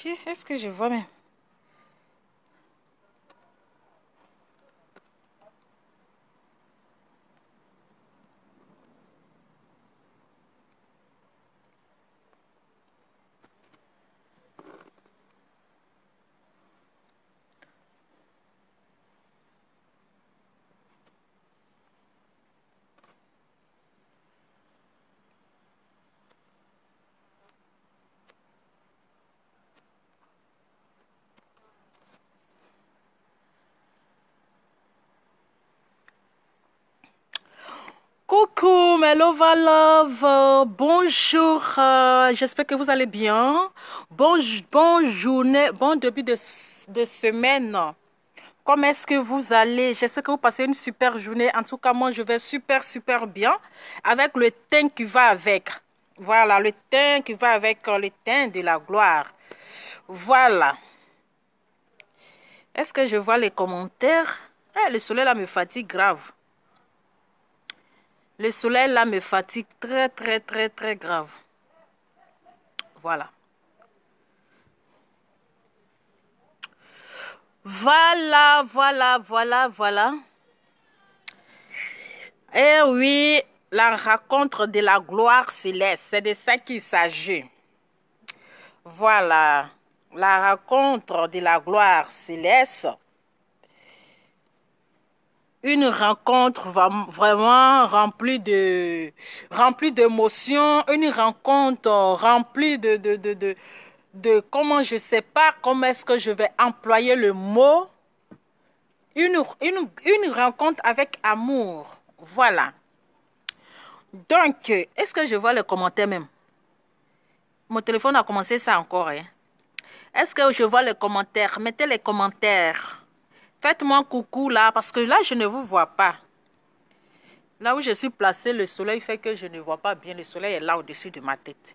Est-ce que je vois même? Coucou mes love love, bonjour, j'espère que vous allez bien. Bonne journée, bon début de semaine. Comment est-ce que vous allez? J'espère que vous passez une super journée. En tout cas, moi je vais super bien avec le teint qui va avec. Voilà, le teint qui va avec le teint de la gloire. Voilà. Est-ce que je vois les commentaires? Le soleil là me fatigue grave. Le soleil là me fatigue très grave. Voilà. Voilà. Eh oui, la rencontre de la gloire céleste, c'est de ça qu'il s'agit. Voilà, la rencontre de la gloire céleste. Une rencontre vraiment remplie d'émotions, une rencontre remplie comment je sais pas comment est-ce que je vais employer le mot. Une rencontre avec amour. Voilà. Donc, est-ce que je vois les commentaires même? Mon téléphone a commencé ça encore. Hein? Est-ce que je vois les commentaires? Mettez les commentaires. Faites-moi coucou là, parce que là, je ne vous vois pas. Là où je suis placée, le soleil fait que je ne vois pas bien. Le soleil est là au-dessus de ma tête.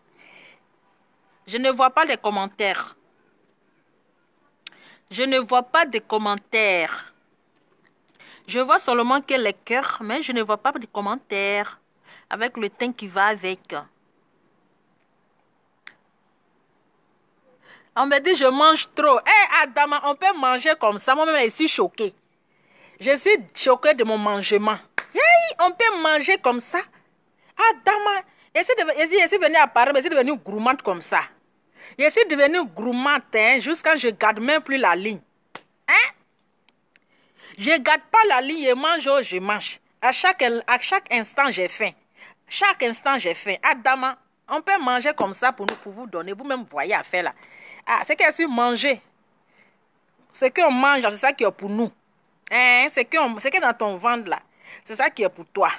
Je ne vois pas les commentaires. Je ne vois pas de commentaires. Je vois seulement que les cœurs, mais je ne vois pas de commentaires. Avec le teint qui va avec. On me dit je mange trop. Adama, on peut manger comme ça. Moi-même, je suis choquée. Je suis choquée de mon mangement. On peut manger comme ça. Adama, je suis venue à Paris, mais je suis devenue gourmande comme ça. Je suis devenue gourmande jusqu'à ce que je ne garde même plus la ligne. Je ne garde pas la ligne, je mange. À chaque instant, j'ai faim. Chaque instant, j'ai faim. Adama, on peut manger comme ça pour vous donner. Vous-même voyez à faire là. C'est qu'elle suit manger. Ce qu'on mange, c'est ça qui est pour nous. C'est que dans ton ventre là, c'est ça qui est pour toi.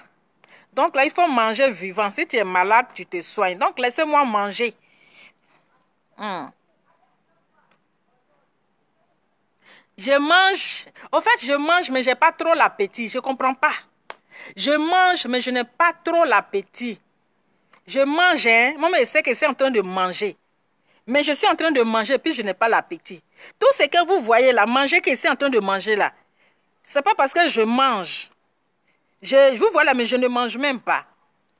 Donc là, il faut manger vivant. Si tu es malade, tu te soignes. Donc laissez-moi manger. Je mange. Au fait, je mange, mais je n'ai pas trop l'appétit. Je ne comprends pas. Je mange, mais je n'ai pas trop l'appétit. Je mange, Moi, je sais que c'est en train de manger. Mais je suis en train de manger, puis je n'ai pas l'appétit. Tout ce que vous voyez là, manger que c'est en train de manger là, c'est pas parce que je mange. Je vous vois là, mais je ne mange même pas.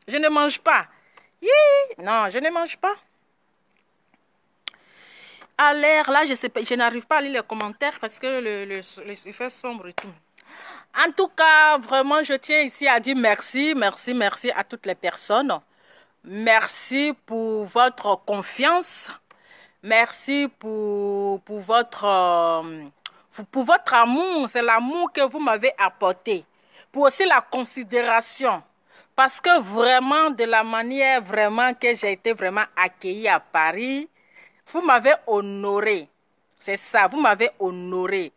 Je ne mange pas. Non, je ne mange pas. À l'air, là, je n'arrive pas à lire les commentaires parce que il fait sombre et tout. En tout cas, vraiment, je tiens ici à dire merci à toutes les personnes. Merci pour votre confiance. Merci pour votre amour. C'est l'amour que vous m'avez apporté. Pour aussi la considération. Parce que vraiment, de la manière vraiment que j'ai été vraiment accueillie à Paris, vous m'avez honoré. C'est ça, vous m'avez honoré.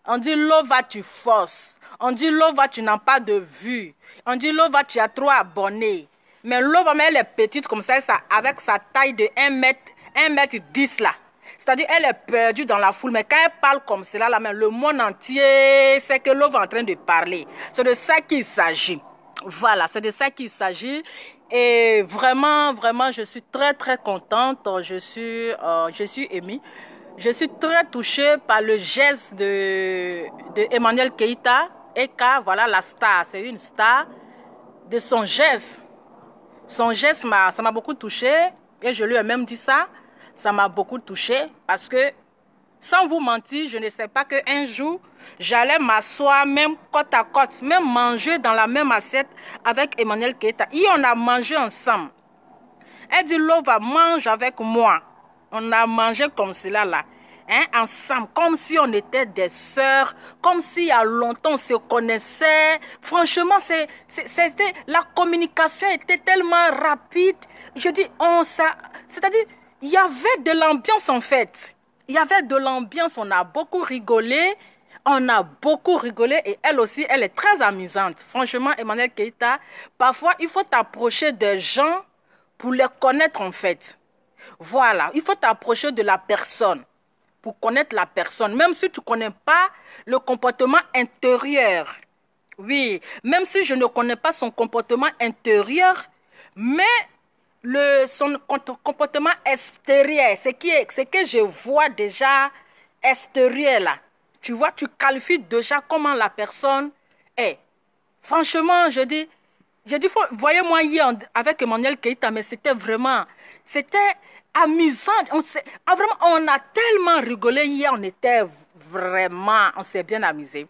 On dit Lova, tu forces. On dit Lova, tu n'as pas de vue. On dit Lova, tu as trop abonnés. Mais Lova, elle est petite comme ça, avec sa taille de 1m10 là. C'est-à-dire, elle est perdue dans la foule. Mais quand elle parle comme cela, là, le monde entier sait que Lova est en train de parler. C'est de ça qu'il s'agit. Voilà, c'est de ça qu'il s'agit. Et vraiment, je suis très contente. Je suis émue. Je suis très touchée par le geste de Emmanuel Keïta. Eka, voilà la star, c'est une star. De son geste. Son geste, ça m'a beaucoup touchée. Et je lui ai même dit ça. ça m'a beaucoup touchée parce que, sans vous mentir, je ne sais pas qu'un jour, j'allais m'asseoir même côte à côte, même manger dans la même assiette avec Emmanuel Keïta. Et on a mangé ensemble. Elle dit, Lova, mange avec moi. On a mangé comme cela là. Hein, ensemble, comme si on était des sœurs, comme si il y a longtemps on se connaissait. Franchement, c'était la communication était tellement rapide. Je dis, c'est-à-dire, il y avait de l'ambiance en fait. Il y avait de l'ambiance, on a beaucoup rigolé. On a beaucoup rigolé et elle aussi, elle est très amusante. Franchement, Emmanuel Keïta, parfois, il faut t'approcher des gens pour les connaître en fait. Voilà, il faut t'approcher de la personne pour connaître la personne, même si tu ne connais pas le comportement intérieur. Oui, même si je ne connais pas son comportement intérieur, mais son comportement extérieur, ce que je vois déjà extérieur là. Tu vois, tu qualifies déjà comment la personne est. Franchement, je dis, voyez-moi hier avec Emmanuel Keïta, mais c'était amusant. Vraiment, on a tellement rigolé hier, on s'est bien amusé.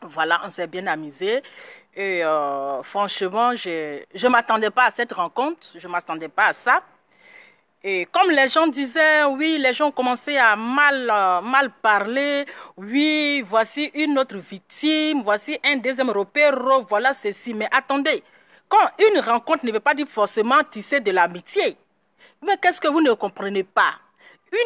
Voilà, on s'est bien amusé. Et franchement, je ne m'attendais pas à cette rencontre, je ne m'attendais pas à ça. Et comme les gens disaient, oui, les gens commençaient à mal parler. Oui, voici une autre victime, voici un deuxième repère, voilà ceci. Mais attendez, quand une rencontre ne veut pas dire forcément tisser de l'amitié. Mais qu'est-ce que vous ne comprenez pas?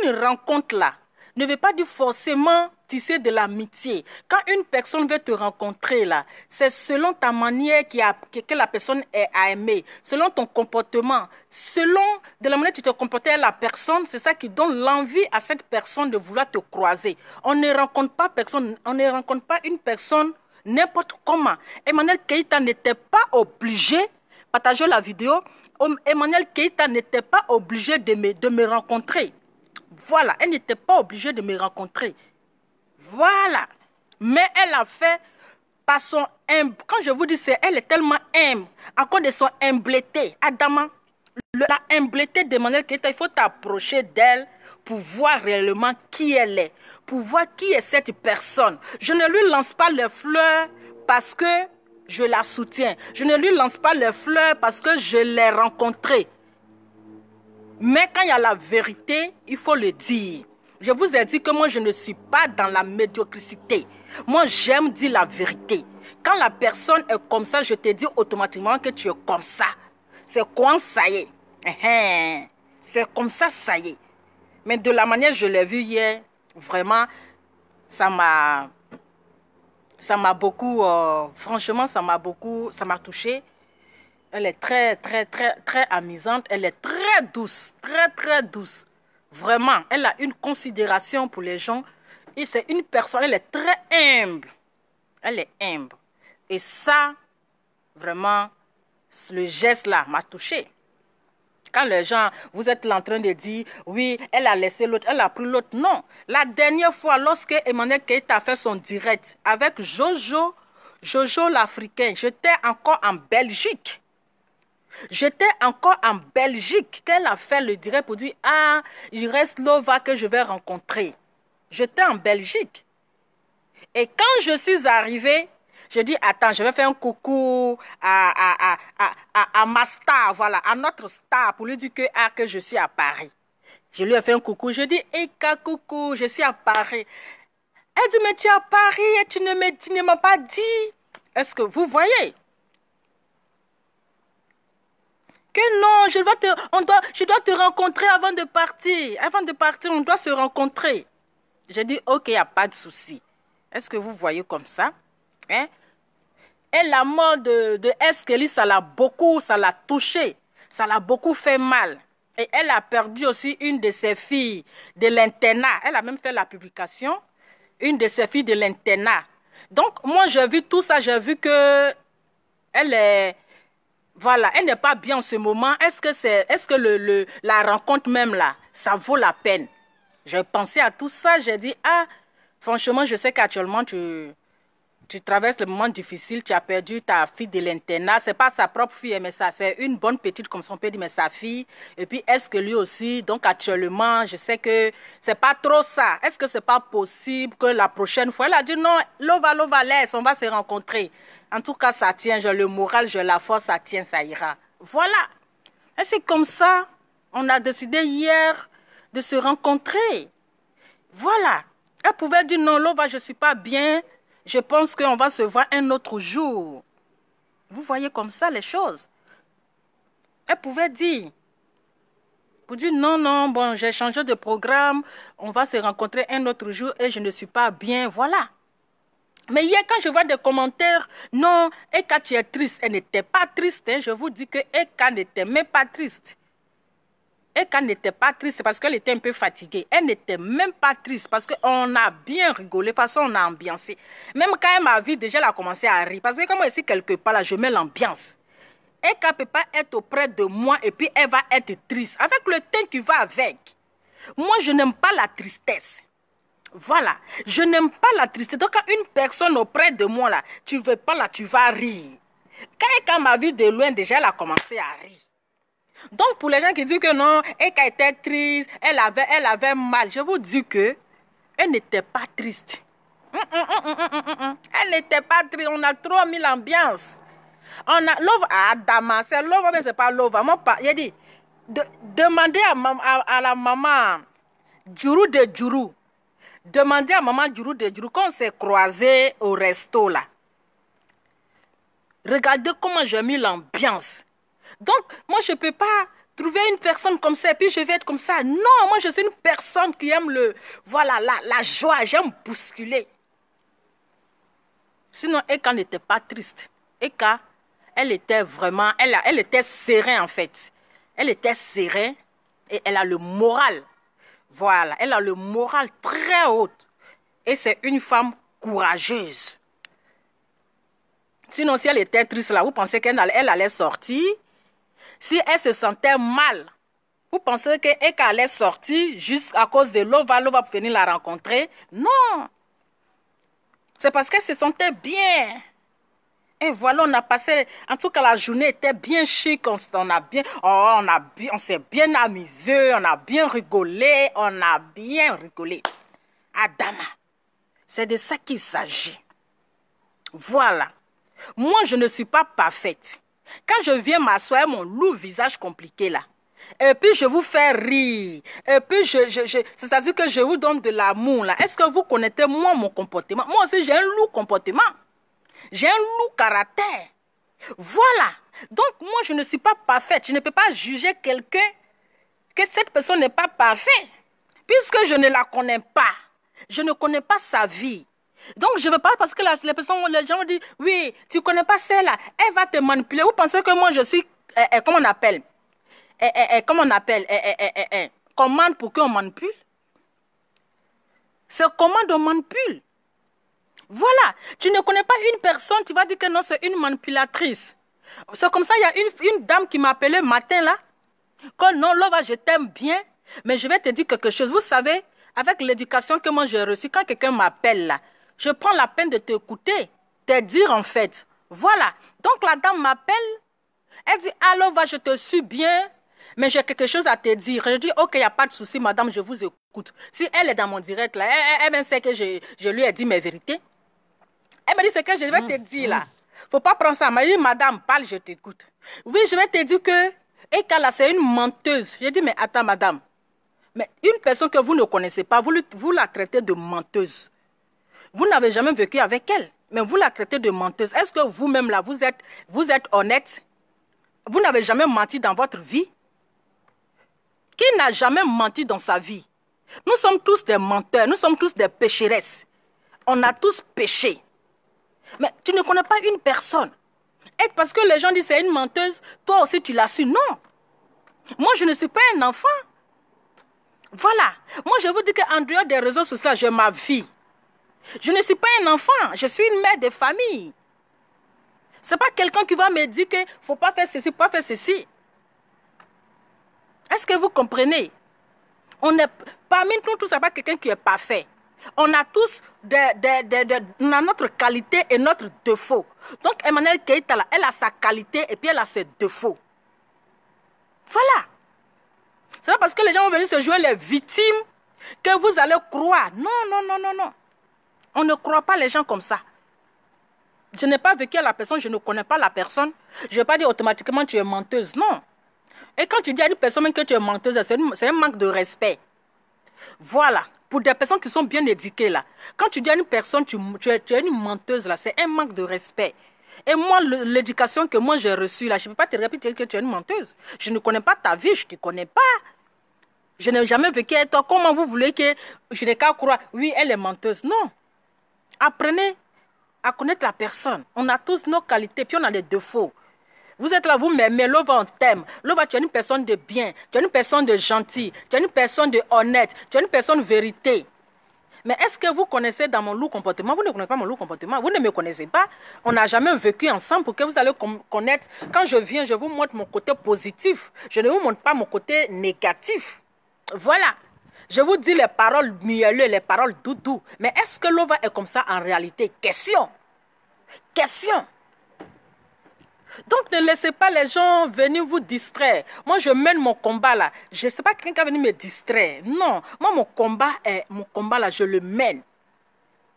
Une rencontre là ne veut pas dire forcément tisser de l'amitié. Quand une personne veut te rencontrer là, c'est selon ta manière que la personne a aimé, selon ton comportement, selon de la manière que tu te comportais avec la personne, c'est ça qui donne l'envie à cette personne de vouloir te croiser. On ne rencontre pas une personne n'importe comment. Emmanuel Keïta n'était pas obligé, partagez la vidéo, Emmanuel Keïta n'était pas obligé de me rencontrer. Voilà, elle n'était pas obligée de me rencontrer. Voilà. Mais elle a fait par son humble. Quand je vous dis elle est tellement humble. À cause de son humbleté. Adama, la humbleté d'Emmanuel Keïta, il faut t'approcher d'elle pour voir réellement qui elle est. Pour voir qui est cette personne. Je ne lui lance pas les fleurs parce que je la soutiens. Je ne lui lance pas les fleurs parce que je l'ai rencontrée. Mais quand il y a la vérité, il faut le dire. Je vous ai dit que moi, je ne suis pas dans la médiocrité. Moi, j'aime dire la vérité. Quand la personne est comme ça, je te dis automatiquement que tu es comme ça. C'est quoi, ça y est. C'est comme ça, ça y est. Mais de la manière je l'ai vu hier, vraiment, ça m'a beaucoup, franchement, ça m'a touché. Elle est très, très, très, très amusante. Elle est très douce, très, très douce. Vraiment, elle a une considération pour les gens. Et c'est une personne, elle est très humble. Elle est humble. Et ça, vraiment, le geste-là m'a touché. Quand les gens, vous êtes là en train de dire, oui, elle a laissé l'autre, elle a pris l'autre. Non. La dernière fois, lorsque Emmanuel Keïta a fait son direct avec Jojo l'Africain, j'étais encore en Belgique. Qu'elle a fait le direct pour dire, ah, il reste Lova que je vais rencontrer. J'étais en Belgique. Et quand je suis arrivée, je dis, attends, je vais faire un coucou à ma star, voilà, à notre star, pour lui dire que je suis à Paris. Je lui ai fait un coucou, je dis, Eka, coucou, je suis à Paris. Elle dit, mais tu es à Paris et tu ne m'as pas dit. Est-ce que vous voyez? Que non, je dois te rencontrer avant de partir. Avant de partir, on doit se rencontrer. J'ai dit, ok, il n'y a pas de souci. Est-ce que vous voyez comme ça? Hein? Et la mort de Eskeli, ça l'a touché. Ça l'a beaucoup fait mal. Et elle a perdu aussi une de ses filles de l'internat. Elle a même fait la publication. Une de ses filles de l'internat. Donc, moi, j'ai vu tout ça. J'ai vu que elle est... Voilà, elle n'est pas bien en ce moment. Est-ce que la rencontre même là, ça vaut la peine? J'ai pensé à tout ça. J'ai dit, ah, franchement, je sais qu'actuellement, tu tu traverses le moment difficile, tu as perdu ta fille de l'internat, c'est pas sa propre fille, mais ça, c'est une bonne petite, comme son père dit, mais sa fille. Et puis, est-ce que lui aussi, donc actuellement, je sais que c'est pas trop ça. Est-ce que c'est pas possible que la prochaine fois, elle a dit non, Lova, laisse, on va se rencontrer. En tout cas, ça tient, j'ai le moral, j'ai la force, ça tient, ça ira. Voilà. Et c'est comme ça, on a décidé hier de se rencontrer. Voilà. Elle pouvait dire non, Lova, je suis pas bien. Je pense qu'on va se voir un autre jour. Vous voyez comme ça les choses. Elle pouvait dire. Pour dire non, bon, j'ai changé de programme. On va se rencontrer un autre jour et je ne suis pas bien. Voilà. Mais hier, quand je vois des commentaires, non, Eka, tu es triste. Elle n'était pas triste. Hein. Je vous dis que Eka n'était même pas triste. Eka n'était pas triste parce qu'elle était un peu fatiguée. Elle n'était même pas triste parce qu'on a bien rigolé. De toute façon, on a ambiancé. Même quand elle m'a vu, déjà, elle a commencé à rire. Parce que comme ici, quelque part, là, je mets l'ambiance. Eka ne peut pas être auprès de moi et puis elle va être triste. Avec le temps qui va avec. Moi, je n'aime pas la tristesse. Voilà. Je n'aime pas la tristesse. Donc, quand une personne auprès de moi, là, tu ne veux pas, là, tu vas rire. Quand Eka m'a vu de loin, déjà, elle a commencé à rire. Donc, pour les gens qui disent que non, Eka était triste, elle avait mal, je vous dis que elle n'était pas triste. Elle n'était pas triste. On a trop mis l'ambiance. On a Lova, Adama, c'est Lova, mais c'est pas Lova. Moi, j'ai dit, demandez à la maman Djourou de Djourou. Demandez à maman Djourou de Djourou quand on s'est croisés au resto là. Regardez comment j'ai mis l'ambiance. Donc, moi, je ne peux pas trouver une personne comme ça et puis je vais être comme ça. Non, moi, je suis une personne qui aime la joie. J'aime bousculer. Sinon, Eka n'était pas triste. Eka, elle était vraiment, elle était sereine en fait. Elle était sereine et elle a le moral. Voilà, elle a le moral très haut. Et c'est une femme courageuse. Sinon, si elle était triste là, vous pensez qu'elle allait sortir? Si elle se sentait mal, vous pensez qu'elle allait sortir juste à cause de Lova pour venir la rencontrer? Non. C'est parce qu'elle se sentait bien. Et voilà, on a passé, en tout cas la journée était bien chic, on s'est bien amusé, on a bien rigolé, Adama, c'est de ça qu'il s'agit. Voilà. Moi, je ne suis pas parfaite. Quand je viens m'asseoir, mon lourd visage compliqué là, et puis je vous fais rire, et puis c'est-à-dire que je vous donne de l'amour là. Est-ce que vous connaissez moi mon comportement? Moi aussi, j'ai un lourd comportement. J'ai un lourd caractère. Voilà. Donc, moi, je ne suis pas parfaite. Je ne peux pas juger quelqu'un que cette personne n'est pas parfaite. Puisque je ne la connais pas. Je ne connais pas sa vie. Donc, je ne veux pas parce que les gens me disent, oui, tu ne connais pas celle-là. Elle va te manipuler. Vous pensez que moi, je suis, comment on appelle? Commande pour qu'on manipule? C'est commande on manipule. Voilà. Tu ne connais pas une personne, tu vas dire que non, c'est une manipulatrice. C'est comme ça, il y a une dame qui m'appelait matin là. Que non, Lova, je t'aime bien, mais je vais te dire quelque chose. Vous savez, avec l'éducation que moi j'ai reçue, quand quelqu'un m'appelle là, je prends la peine de t'écouter, te dire en fait. Voilà. Donc la dame m'appelle, elle dit, ah Lova, je te suis bien, mais j'ai quelque chose à te dire. Je dis, ok, il n'y a pas de souci, madame, je vous écoute. Si elle est dans mon direct là, elle sait que je lui ai dit mes vérités. Elle me dit, c'est que je vais te dire là. Faut pas prendre ça. Elle m'a dit, madame, parle, je t'écoute. Oui, je vais te dire que Eka là, c'est une menteuse. J'ai dit, mais attends, madame. Mais une personne que vous ne connaissez pas, vous la traitez de menteuse. Vous n'avez jamais vécu avec elle, mais vous la traitez de menteuse. Est-ce que vous-même là, vous êtes honnête? Vous n'avez jamais menti dans votre vie? Qui n'a jamais menti dans sa vie? Nous sommes tous des menteurs, nous sommes tous des pécheresses. On a tous péché. Mais tu ne connais pas une personne. Et parce que les gens disent c'est une menteuse, toi aussi tu l'as su. Non. Moi, je ne suis pas un enfant. Voilà. Moi, je vous dis qu'en dehors des réseaux sociaux, j'ai ma vie. Je ne suis pas un enfant. Je suis une mère de famille. Ce n'est pas quelqu'un qui va me dire qu'il ne faut pas faire ceci, pas faire ceci. Est-ce que vous comprenez? Parmi nous tous, ce n'est pas quelqu'un qui est parfait. On a tous on a notre qualité et notre défaut. Donc Emmanuel Keïta, là, elle a sa qualité et puis elle a ses défauts. Voilà. C'est pas parce que les gens vont venir se jouer les victimes que vous allez croire. Non, non, non, non, non. On ne croit pas les gens comme ça. Je n'ai pas vécu à la personne, je ne connais pas la personne. Je ne vais pas dire automatiquement tu es menteuse. Non. Et quand tu dis à une personne même que tu es menteuse, c'est un manque de respect. Voilà. Pour des personnes qui sont bien éduquées là. Quand tu dis à une personne tu es une menteuse là, c'est un manque de respect. Et moi, l'éducation que moi j'ai reçue là, je ne peux pas te répéter que tu es une menteuse. Je ne connais pas ta vie, je ne te connais pas. Je n'ai jamais vécu avec toi. Comment vous voulez que je n'ai qu'à croire, oui, elle est menteuse. Non. Apprenez à connaître la personne. On a tous nos qualités, puis on a des défauts. Vous êtes là, vous m'aimez, Lova, on t'aime. Lova, tu es une personne de bien, tu es une personne de gentil, tu es une personne de honnête, tu es une personne de vérité. Mais est-ce que vous connaissez dans mon lourd comportement? Vous ne connaissez pas mon lourd comportement, vous ne me connaissez pas. On n'a jamais vécu ensemble pour que vous allez connaître. Quand je viens, je vous montre mon côté positif. Je ne vous montre pas mon côté négatif. Voilà. Je vous dis les paroles mielleuses, les paroles doudou. Mais est-ce que Lova est comme ça en réalité? Question. Question. Donc ne laissez pas les gens venir vous distraire. Moi je mène mon combat là. Je ne sais pas quelqu'un qui va venir me distraire. Non. Moi mon combat là, je le mène.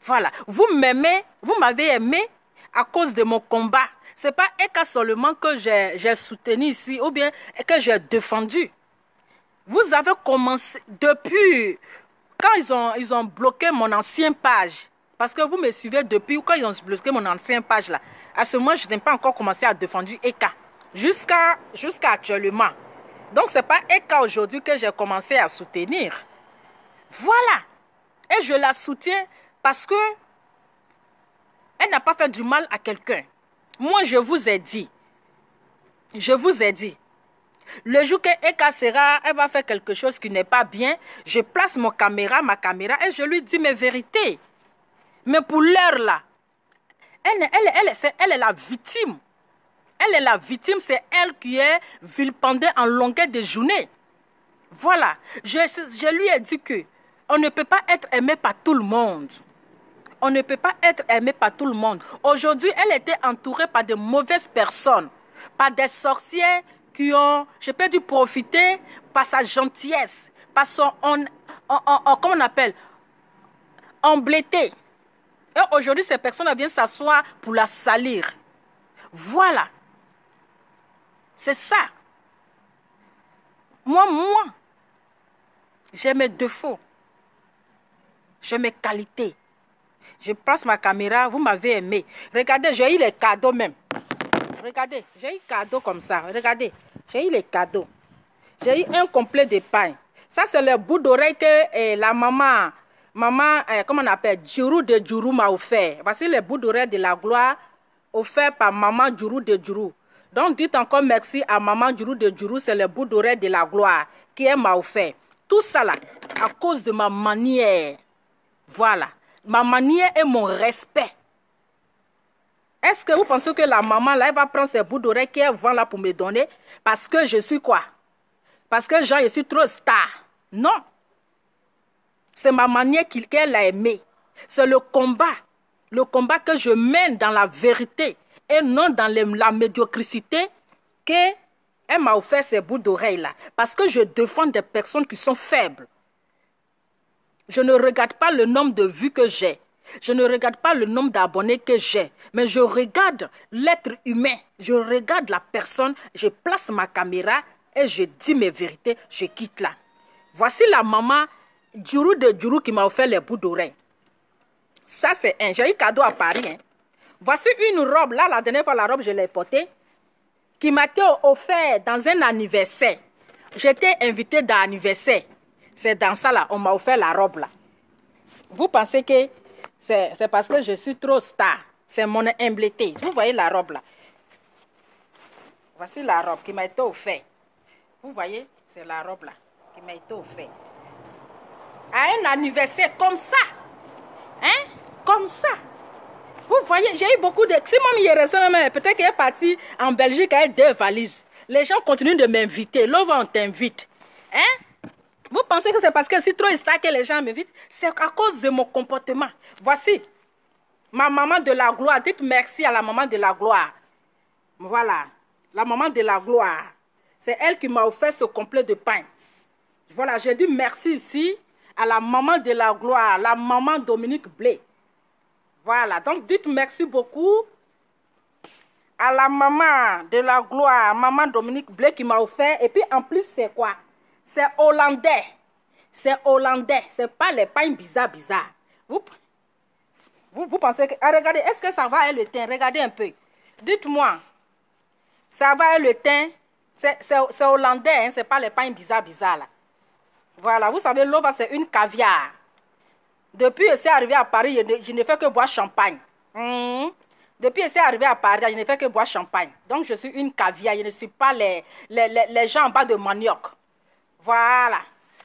Voilà. Vous m'aimez, vous m'avez aimé à cause de mon combat. Ce n'est pas un cas seulement que j'ai soutenu ici ou bien que j'ai défendu. Vous avez commencé depuis quand ils ont bloqué mon ancienne page. Parce que vous me suivez depuis quand ils ont bloqué mon ancienne page là. À ce moment, je n'ai pas encore commencé à défendre Eka. Jusqu'à actuellement. Donc, ce n'est pas Eka aujourd'hui que j'ai commencé à soutenir. Voilà. Et je la soutiens parce que elle n'a pas fait du mal à quelqu'un. Moi, je vous ai dit. Je vous ai dit. Le jour que Eka sera, elle va faire quelque chose qui n'est pas bien, je place ma caméra, et je lui dis mes vérités. Mais pour l'heure là, elle est la victime. Elle est la victime, c'est elle qui est vilipendée en longueur de journée. Voilà. Je lui ai dit que on ne peut pas être aimé par tout le monde. On ne peut pas être aimé par tout le monde. Aujourd'hui, elle était entourée par de mauvaises personnes, par des sorcières qui ont, je peux dire, profité par sa gentillesse, par son, comment on appelle, emblété. Et aujourd'hui, ces personnes viennent s'asseoir pour la salir. Voilà. C'est ça. Moi, j'ai mes défauts. J'ai mes qualités. Je place ma caméra, vous m'avez aimé. Regardez, j'ai eu les cadeaux même. Regardez, j'ai eu cadeaux comme ça. Regardez, j'ai eu les cadeaux. J'ai eu un complet de pain. Ça, c'est le bout d'oreille que la maman, comment on appelle, Djourou de Djourou m'a offert. Voici le bout d'oreille de la gloire offert par maman Djourou de Djourou. Donc, dites encore merci à maman Djourou de Djourou, c'est le bout d'oreille de la gloire qui m'a offert. Tout ça là, à cause de ma manière. Voilà. Ma manière et mon respect. Est-ce que vous pensez que la maman là, elle va prendre ses bouts d'oreille qu'elle vend là pour me donner? Parce que je suis quoi? Parce que je suis trop star. Non. C'est ma manière qu'elle a aimé. C'est le combat. Le combat que je mène dans la vérité et non dans la médiocrité qu'elle m'a offert ces bouts d'oreille là. Parce que je défends des personnes qui sont faibles. Je ne regarde pas le nombre de vues que j'ai. Je ne regarde pas le nombre d'abonnés que j'ai. Mais je regarde l'être humain. Je regarde la personne. Je place ma caméra et je dis mes vérités. Je quitte là. Voici la maman Djourou de Djourou qui m'a offert les bouts d'oreille. Ça, c'est un. J'ai eu cadeau à Paris. Hein. Voici une robe. Là, la dernière fois, la robe, je l'ai portée. Qui m'a été offerte dans un anniversaire. J'étais invitée dans l'anniversaire. C'est dans ça là, on m'a offert la robe là. Vous pensez que c'est parce que je suis trop star. C'est mon emblété. Vous voyez la robe là. Voici la robe qui m'a été offerte. Vous voyez, c'est la robe là qui m'a été offerte. À un anniversaire comme ça. Hein? Comme ça. Vous voyez, j'ai eu beaucoup de... Si maman y est resté, peut-être qu'elle est partie en Belgique avec 2 valises. Les gens continuent de m'inviter. Là, on t'invite. Hein? Vous pensez que c'est parce que je suis trop star que les gens m'invitent? C'est à cause de mon comportement. Voici ma maman de la gloire. Dites merci à la maman de la gloire. Voilà, la maman de la gloire. C'est elle qui m'a offert ce complet de pain. Voilà, j'ai dit merci ici à la maman de la gloire, la maman Dominique Blé. Voilà, donc dites merci beaucoup à la maman de la gloire, maman Dominique Blé qui m'a offert. Et puis en plus, c'est quoi? C'est hollandais. C'est hollandais. C'est pas les pains bizarres. Vous pensez que... Ah, regardez, est-ce que ça va avec le teint? Regardez un peu. Dites-moi. Ça va avec le teint? C'est hollandais, hein? C'est pas les pains bizarres là. Voilà, vous savez, l'ova, c'est une caviar. Depuis que je suis arrivé à Paris, je ne fais que boire champagne. Depuis que je suis arrivé à Paris, je ne fais que boire champagne. Donc, je suis une caviar. Je ne suis pas les gens en bas de manioc. Voilà.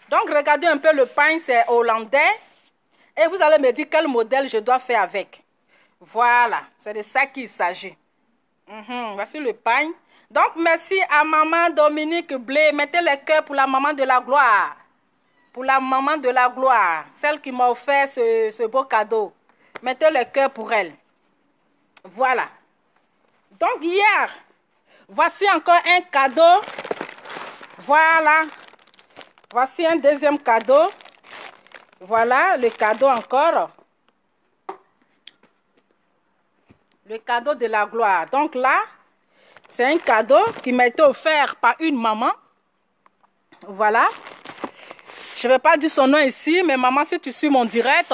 Donc, regardez un peu le pain, c'est hollandais. Et vous allez me dire quel modèle je dois faire avec. Voilà, c'est de ça qu'il s'agit. Voici le pain. Donc, merci à maman Dominique Blé. Mettez les cœurs pour la maman de la gloire. Pour la maman de la gloire. Celle qui m'a offert ce beau cadeau. Mettez le cœur pour elle. Voilà. Donc, hier, voici encore un cadeau. Voilà. Voici un deuxième cadeau. Voilà le cadeau encore. Le cadeau de la gloire. Donc là, c'est un cadeau qui m'a été offert par une maman. Voilà. Je ne vais pas dire son nom ici, mais maman, si tu suis mon direct,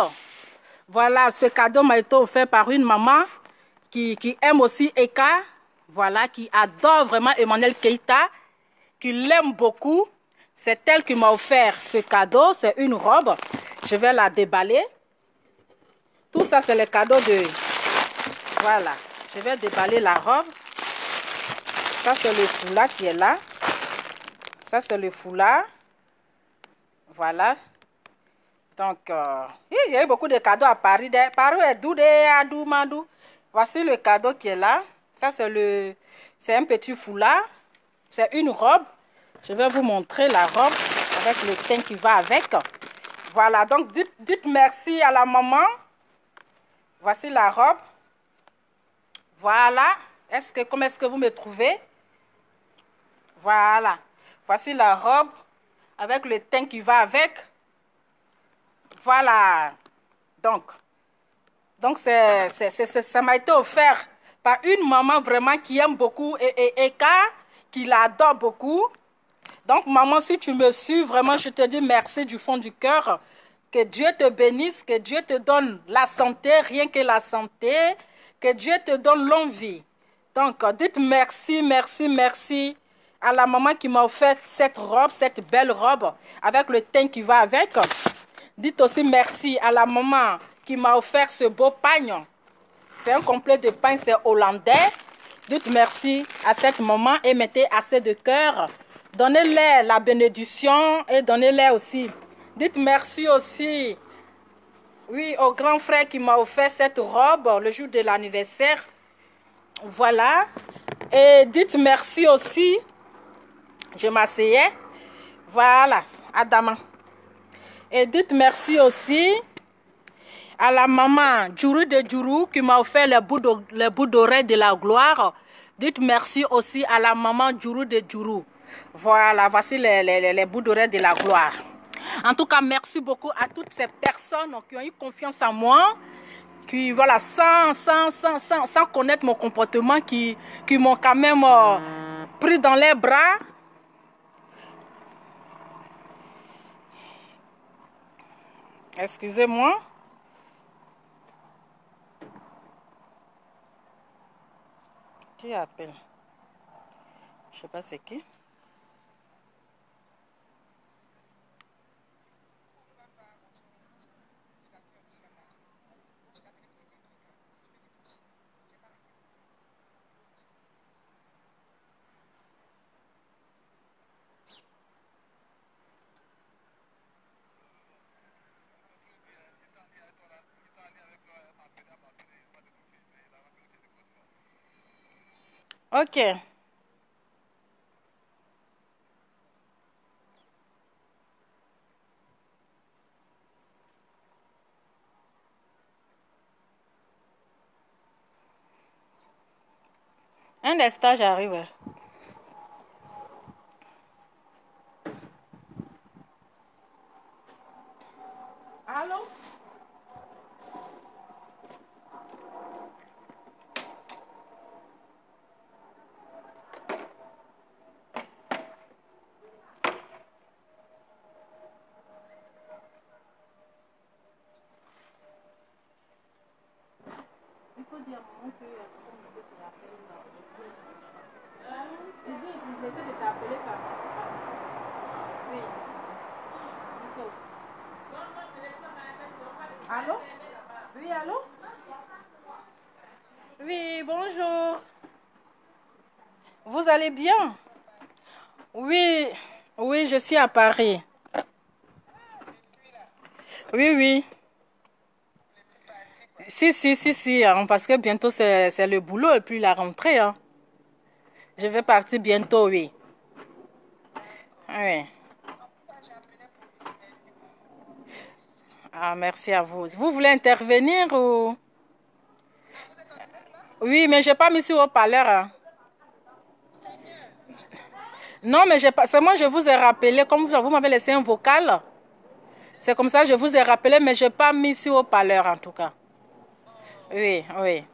voilà, ce cadeau m'a été offert par une maman qui aime aussi Eka. Voilà, qui adore vraiment Emmanuel Keïta, qui l'aime beaucoup. C'est elle qui m'a offert ce cadeau. C'est une robe. Je vais la déballer. Tout ça, c'est le cadeau de... Voilà. Je vais déballer la robe. Ça, c'est le foulard qui est là. Ça, c'est le foulard. Voilà. Donc, il y a eu beaucoup de cadeaux à Paris. Paris est doux, madou. Voici le cadeau qui est là. Ça, c'est un petit foulard. C'est une robe. Je vais vous montrer la robe avec le teint qui va avec. Voilà, donc dites merci à la maman. Voici la robe. Voilà. Comment est-ce que vous me trouvez? Voilà. Voici la robe avec le teint qui va avec. Voilà. Donc ça m'a été offert par une maman vraiment qui aime beaucoup Eka, qui l'adore beaucoup. Donc, maman, si tu me suis, vraiment, je te dis merci du fond du cœur. Que Dieu te bénisse, que Dieu te donne la santé, rien que la santé. Que Dieu te donne longue vie. Donc, dites merci, merci, merci à la maman qui m'a offert cette robe, cette belle robe, avec le teint qui va avec. Dites aussi merci à la maman qui m'a offert ce beau pagne. C'est un complet de pain, c'est hollandais. Dites merci à cette maman et mettez assez de cœur. Donnez-leur la bénédiction et donnez-leur aussi. Dites merci aussi, oui, au grand frère qui m'a offert cette robe le jour de l'anniversaire. Voilà. Et dites merci aussi. Je m'asseyais. Voilà, Adama. Et dites merci aussi à la maman Djourou de Djourou qui m'a offert les bouts d'oreilles de la gloire. Dites merci aussi à la maman Djourou de Djourou. Voilà, voici les bouts d'oreilles de la gloire. En tout cas, merci beaucoup à toutes ces personnes qui ont eu confiance en moi, qui, voilà, sans connaître mon comportement, qui m'ont quand même pris dans les bras. Excusez-moi. Qui appelle? Je ne sais pas c'est qui. Ok. Un instant, j'arrive. Allô? Il faut dire à maman que comme te rappelle, je dis, ils essaient de t'appeler, ça passe pas. Oui. Allô? Oui, allô? Oui, bonjour. Vous allez bien? Oui, oui, je suis à Paris. Oui, oui. Si, hein, parce que bientôt c'est le boulot et puis la rentrée. Hein. Je vais partir bientôt, oui. Oui. Ah, merci à vous. Vous voulez intervenir ou... Oui, mais je n'ai pas mis sur haut-parleur. Hein. Non, mais c'est moi, je vous ai rappelé, comme vous m'avez laissé un vocal. C'est comme ça que je vous ai rappelé, mais je n'ai pas mis sur haut-parleur en tout cas. Oui, oui.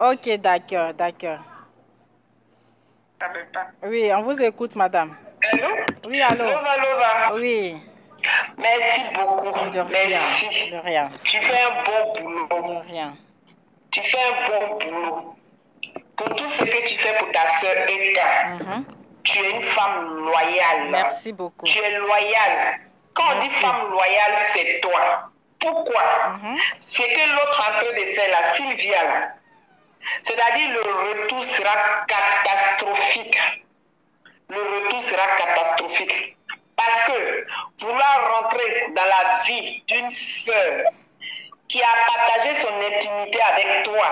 Ok, d'accord, d'accord. Oui, on vous écoute, madame. Allô? Oui, allô? Lova. Oui. Merci beaucoup. De rien, Merci. de rien. Tu fais un bon boulot. De rien. Tu fais un bon boulot. Pour tout ce que tu fais pour ta soeur Eka, tu es une femme loyale. Merci beaucoup. Tu es loyale. Quand on dit femme loyale, c'est toi. Pourquoi? Ce que l'autre est en train de faire, la Sylvia, là, c'est-à-dire le retour sera catastrophique. Le retour sera catastrophique. Parce que vouloir rentrer dans la vie d'une sœur qui a partagé son intimité avec toi,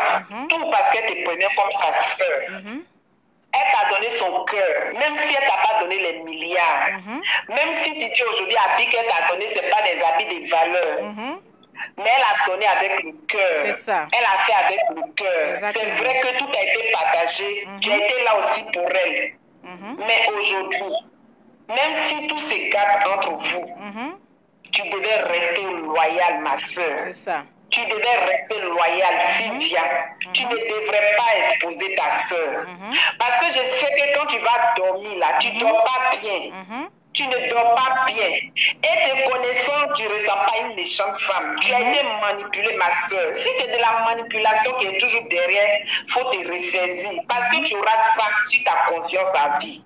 tout parce qu'elle te prenait comme sa sœur, elle t'a donné son cœur, même si elle t'a pas donné les milliards, même si tu dis aujourd'hui habits qu'elle t'a donné, ce n'est pas des habits de valeur, mais elle a donné avec le cœur. C'est ça. Elle a fait avec le cœur. C'est vrai que tout a été partagé, tu as été là aussi pour elle. Mais aujourd'hui, même si tout se gâte entre vous, tu devais rester loyal, ma soeur. C'est ça. Tu devais rester loyal, Sylvia. Tu ne devrais pas exposer ta soeur. Parce que je sais que quand tu vas dormir là, tu ne dors pas bien. Tu ne dors pas bien. Et te connaissant, tu ne ressens pas une méchante femme. Tu as été manipulée, ma soeur. Si c'est de la manipulation qui est toujours derrière, il faut te ressaisir. Parce que tu auras ça sur ta conscience à vie.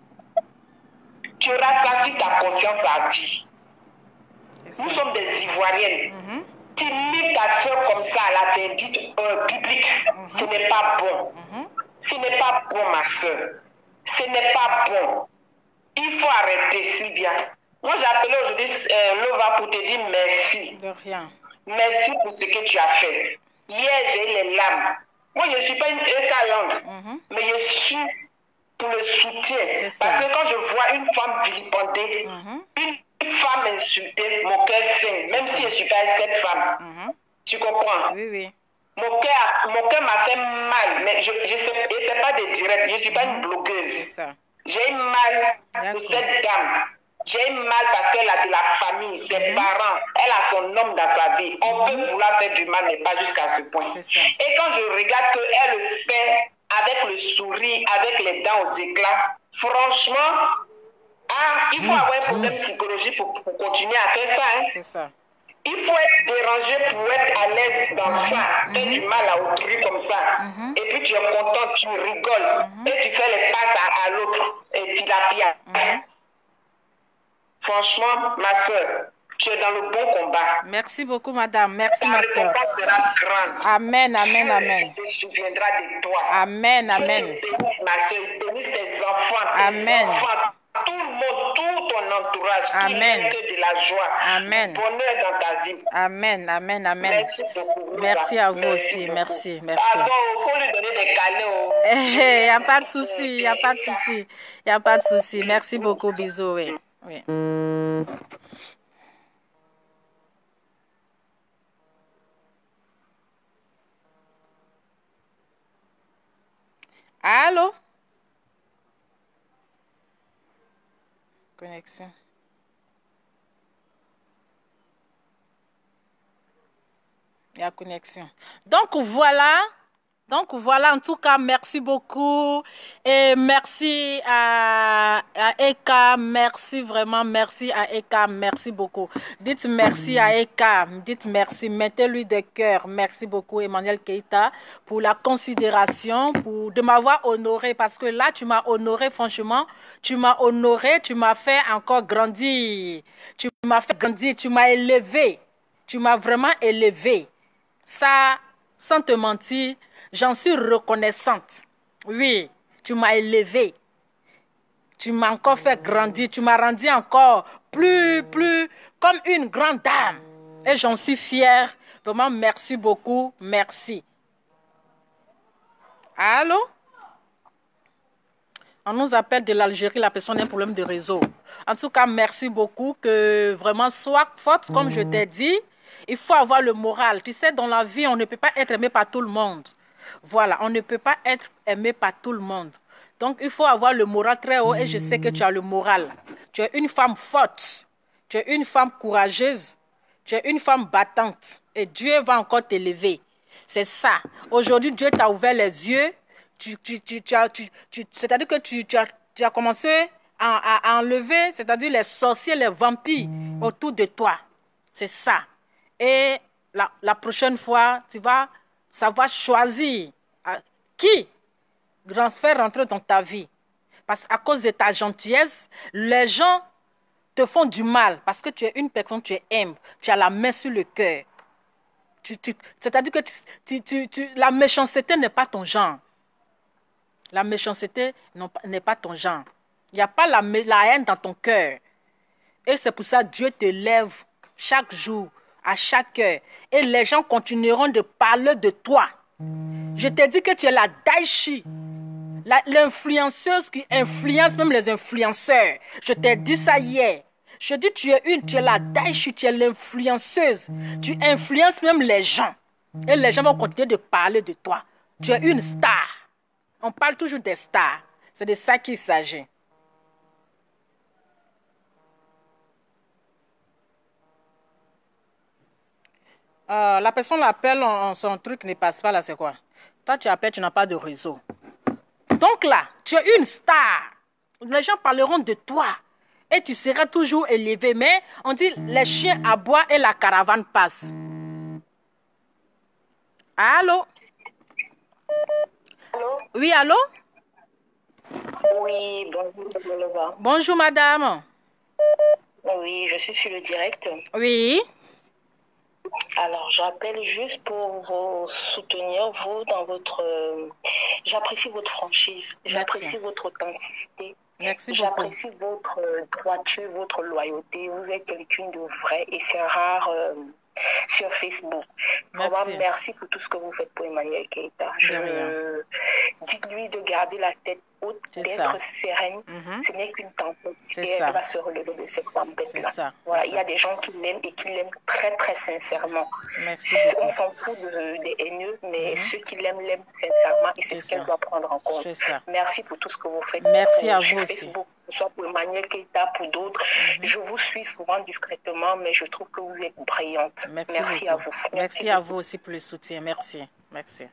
Tu auras ça sur ta conscience à vie. Nous sommes des Ivoiriennes. Tu lis ta soeur comme ça à la verdicte publique. Ce n'est pas bon. Ce n'est pas bon, ma soeur. Ce n'est pas bon. Il faut arrêter, Sylvia. Moi, j'ai appelé aujourd'hui Lova pour te dire merci. De rien. Merci pour ce que tu as fait. Hier, j'ai eu les larmes. Moi, je ne suis pas une écalante, mais je suis pour le soutien. Parce que quand je vois une femme vilipendée, une femme insultée, mon cœur saigne, même si je ne suis pas cette femme. Tu comprends? Oui, oui. Mon cœur m'a fait mal, mais je ne fais pas de direct, je ne suis pas une blogueuse. J'ai eu mal pour cette dame. J'ai eu mal parce qu'elle a de la famille, ses parents, elle a son homme dans sa vie. On peut vouloir faire du mal, mais pas jusqu'à ce point. Et quand je regarde qu'elle le fait avec le sourire, avec les dents aux éclats, franchement, il faut avoir un problème psychologique pour continuer à faire ça. C'est ça. Il faut être dérangé pour être à l'aise dans ça. Faire du mal à autrui comme ça. Et puis tu es content, tu rigoles. Et tu fais les passes à l'autre. Et tu la pilles. Franchement, ma soeur, tu es dans le bon combat. Merci beaucoup, madame. Merci, ma soeur. Ta récompense sera grande. Amen, amen, amen. Dieu se souviendra de toi. Amen, amen. Dieu te bénisse, ma soeur. Bénisse tes enfants. Amen. Tout le monde, tout ton entourage, Amen. qui que de la joie, Amen. du bonheur dans ta vie. Amen, amen, amen. Merci beaucoup. Merci à vous aussi, merci, merci. Pardon, il faut lui donner des câlins. Il n'y a pas de souci, il n'y a pas de souci. Il n'y a pas de souci. Merci beaucoup, bisous. Oui. Oui. Allô? Connexion. Il y a connexion. Donc voilà, en tout cas, merci beaucoup. Et merci à Eka. Merci vraiment, merci à Eka. Merci beaucoup. Dites merci à Eka. Dites merci. Mettez-lui de cœur. Merci beaucoup, Emmanuel Keita, pour la considération, de m'avoir honoré. Parce que là, tu m'as honoré, franchement. Tu m'as honoré, tu m'as fait encore grandir. Tu m'as fait grandir, tu m'as élevé. Tu m'as vraiment élevé. Ça, sans te mentir, j'en suis reconnaissante. Oui, tu m'as élevé. Tu m'as encore fait grandir. Tu m'as rendu encore plus comme une grande dame. Et j'en suis fière. Vraiment, merci beaucoup. Merci. Allô? On nous appelle de l'Algérie, la personne a un problème de réseau. En tout cas, merci beaucoup. Que vraiment, soit forte, comme je t'ai dit. Il faut avoir le moral. Tu sais, dans la vie, on ne peut pas être aimé par tout le monde. Voilà, on ne peut pas être aimé par tout le monde. Donc, il faut avoir le moral très haut et je sais que tu as le moral. Tu es une femme forte. Tu es une femme courageuse. Tu es une femme battante. Et Dieu va encore t'élever. C'est ça. Aujourd'hui, Dieu t'a ouvert les yeux. C'est-à-dire que tu as commencé à enlever, c'est-à-dire les sorciers, les vampires autour de toi. C'est ça. Et la prochaine fois, tu vas savoir choisir qui faire rentrer dans ta vie. Parce qu'à cause de ta gentillesse, les gens te font du mal. Parce que tu es une personne, tu es humble. Tu as la main sur le cœur. C'est-à-dire que la méchanceté n'est pas ton genre. La méchanceté n'est pas ton genre. Il n'y a pas la haine dans ton cœur. Et c'est pour ça que Dieu te lève chaque jour, à chaque heure. Et les gens continueront de parler de toi. Je t'ai dit que tu es la Daichi. L'influenceuse qui influence même les influenceurs. Je t'ai dit ça hier. Je dis tu es la Daichi, tu es l'influenceuse. Tu influences même les gens. Et les gens vont continuer de parler de toi. Tu es une star. On parle toujours des stars. C'est de ça qu'il s'agit. La personne l'appelle, son truc ne passe pas là, c'est quoi? Toi, tu appelles, tu n'as pas de réseau. Donc là, tu es une star. Les gens parleront de toi. Et tu seras toujours élevé. Mais on dit, les chiens aboient et la caravane passe. Allô? Allô? Oui, allô? Oui, bonjour. Bonjour, madame. Oui, je suis sur le direct. Oui. Alors, j'appelle juste pour vous soutenir, vous, dans votre... j'apprécie votre franchise, j'apprécie votre authenticité. Merci beaucoup. J'apprécie votre droiture, votre loyauté. Vous êtes quelqu'un de vrai et c'est rare sur Facebook. Vraiment, merci pour tout ce que vous faites pour Emmanuel Keita. Dites-lui de garder la tête haute, d'être sereine. Ce n'est qu'une tempête. Et elle va se relever de cette tempête-là. Voilà, il y a des gens qui l'aiment et qui l'aiment très, très sincèrement. Merci On s'en fout des haineux, mais ceux qui l'aiment sincèrement et c'est ce qu'elle doit prendre en compte. Merci pour tout ce que vous faites. Merci à vous sur aussi. Facebook, soit pour Emmanuel Keita, pour d'autres. Je vous suis souvent discrètement, mais je trouve que vous êtes brillante. Merci à vous. Merci à vous aussi pour le soutien. Merci. Merci.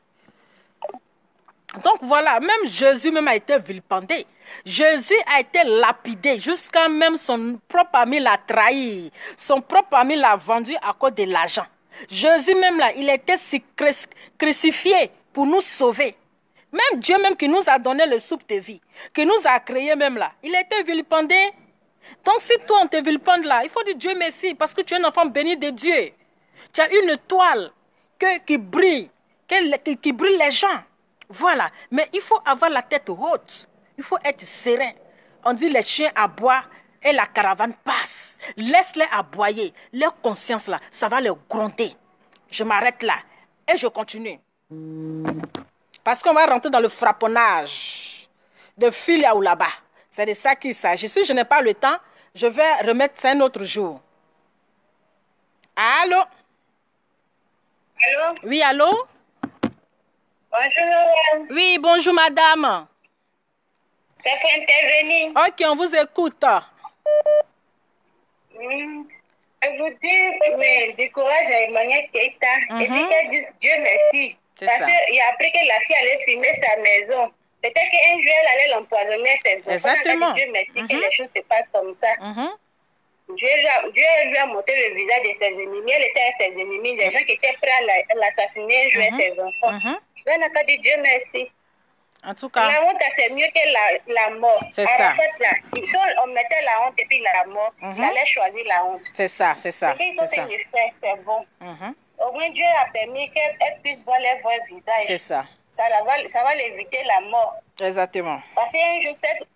Donc voilà, même Jésus même a été vilipendé. Jésus a été lapidé jusqu'à même son propre ami l'a trahi. Son propre ami l'a vendu à cause de l'argent. Jésus même là, il a été crucifié pour nous sauver. Même Dieu même qui nous a donné le soupe de vie, qui nous a créé même là, il a été vilipendé. Donc si toi on te vilipende là, il faut dire Dieu merci parce que tu es un enfant béni de Dieu. Tu as une étoile qui brille, qui brille les gens. Voilà, mais il faut avoir la tête haute. Il faut être serein. On dit les chiens aboient et la caravane passe. Laisse-les aboyer. Leur conscience là, ça va les gronder. Je m'arrête là et je continue. Parce qu'on va rentrer dans le frapponnage de Filia ou là-bas. C'est de ça qu'il s'agit. Si je n'ai pas le temps, je vais remettre ça un autre jour. Allô? Allô? Oui, allô? Bonjour. Oui, bonjour madame. Ça fait intervenir. Ok, on vous écoute. Je vous dis, mais du courage à Emmanuel Keita. Et puis qu'elle dise Dieu merci. Parce qu'il a appris que la fille allait fumer sa maison. Peut-être qu'un jour elle allait l'empoisonner ses enfants. Exactement. Dieu merci que les choses se passent comme ça. Dieu lui a montré le visage de ses ennemis. Elle était à ses ennemis, des gens qui étaient prêts à l'assassiner, jouer ses enfants. Elle n'a pas dit Dieu merci. En tout cas, la honte, c'est mieux que la mort. C'est ça. En fait, là, si on mettait la honte et puis la mort, il allait choisir la honte. C'est ça, c'est ça. Ce qu'ils ont fait, c'est bon. Au moins, Dieu a permis qu'elle puisse voir les vrais visages. C'est ça. Ça va l'éviter la mort. Exactement. Parce qu'un jour, cette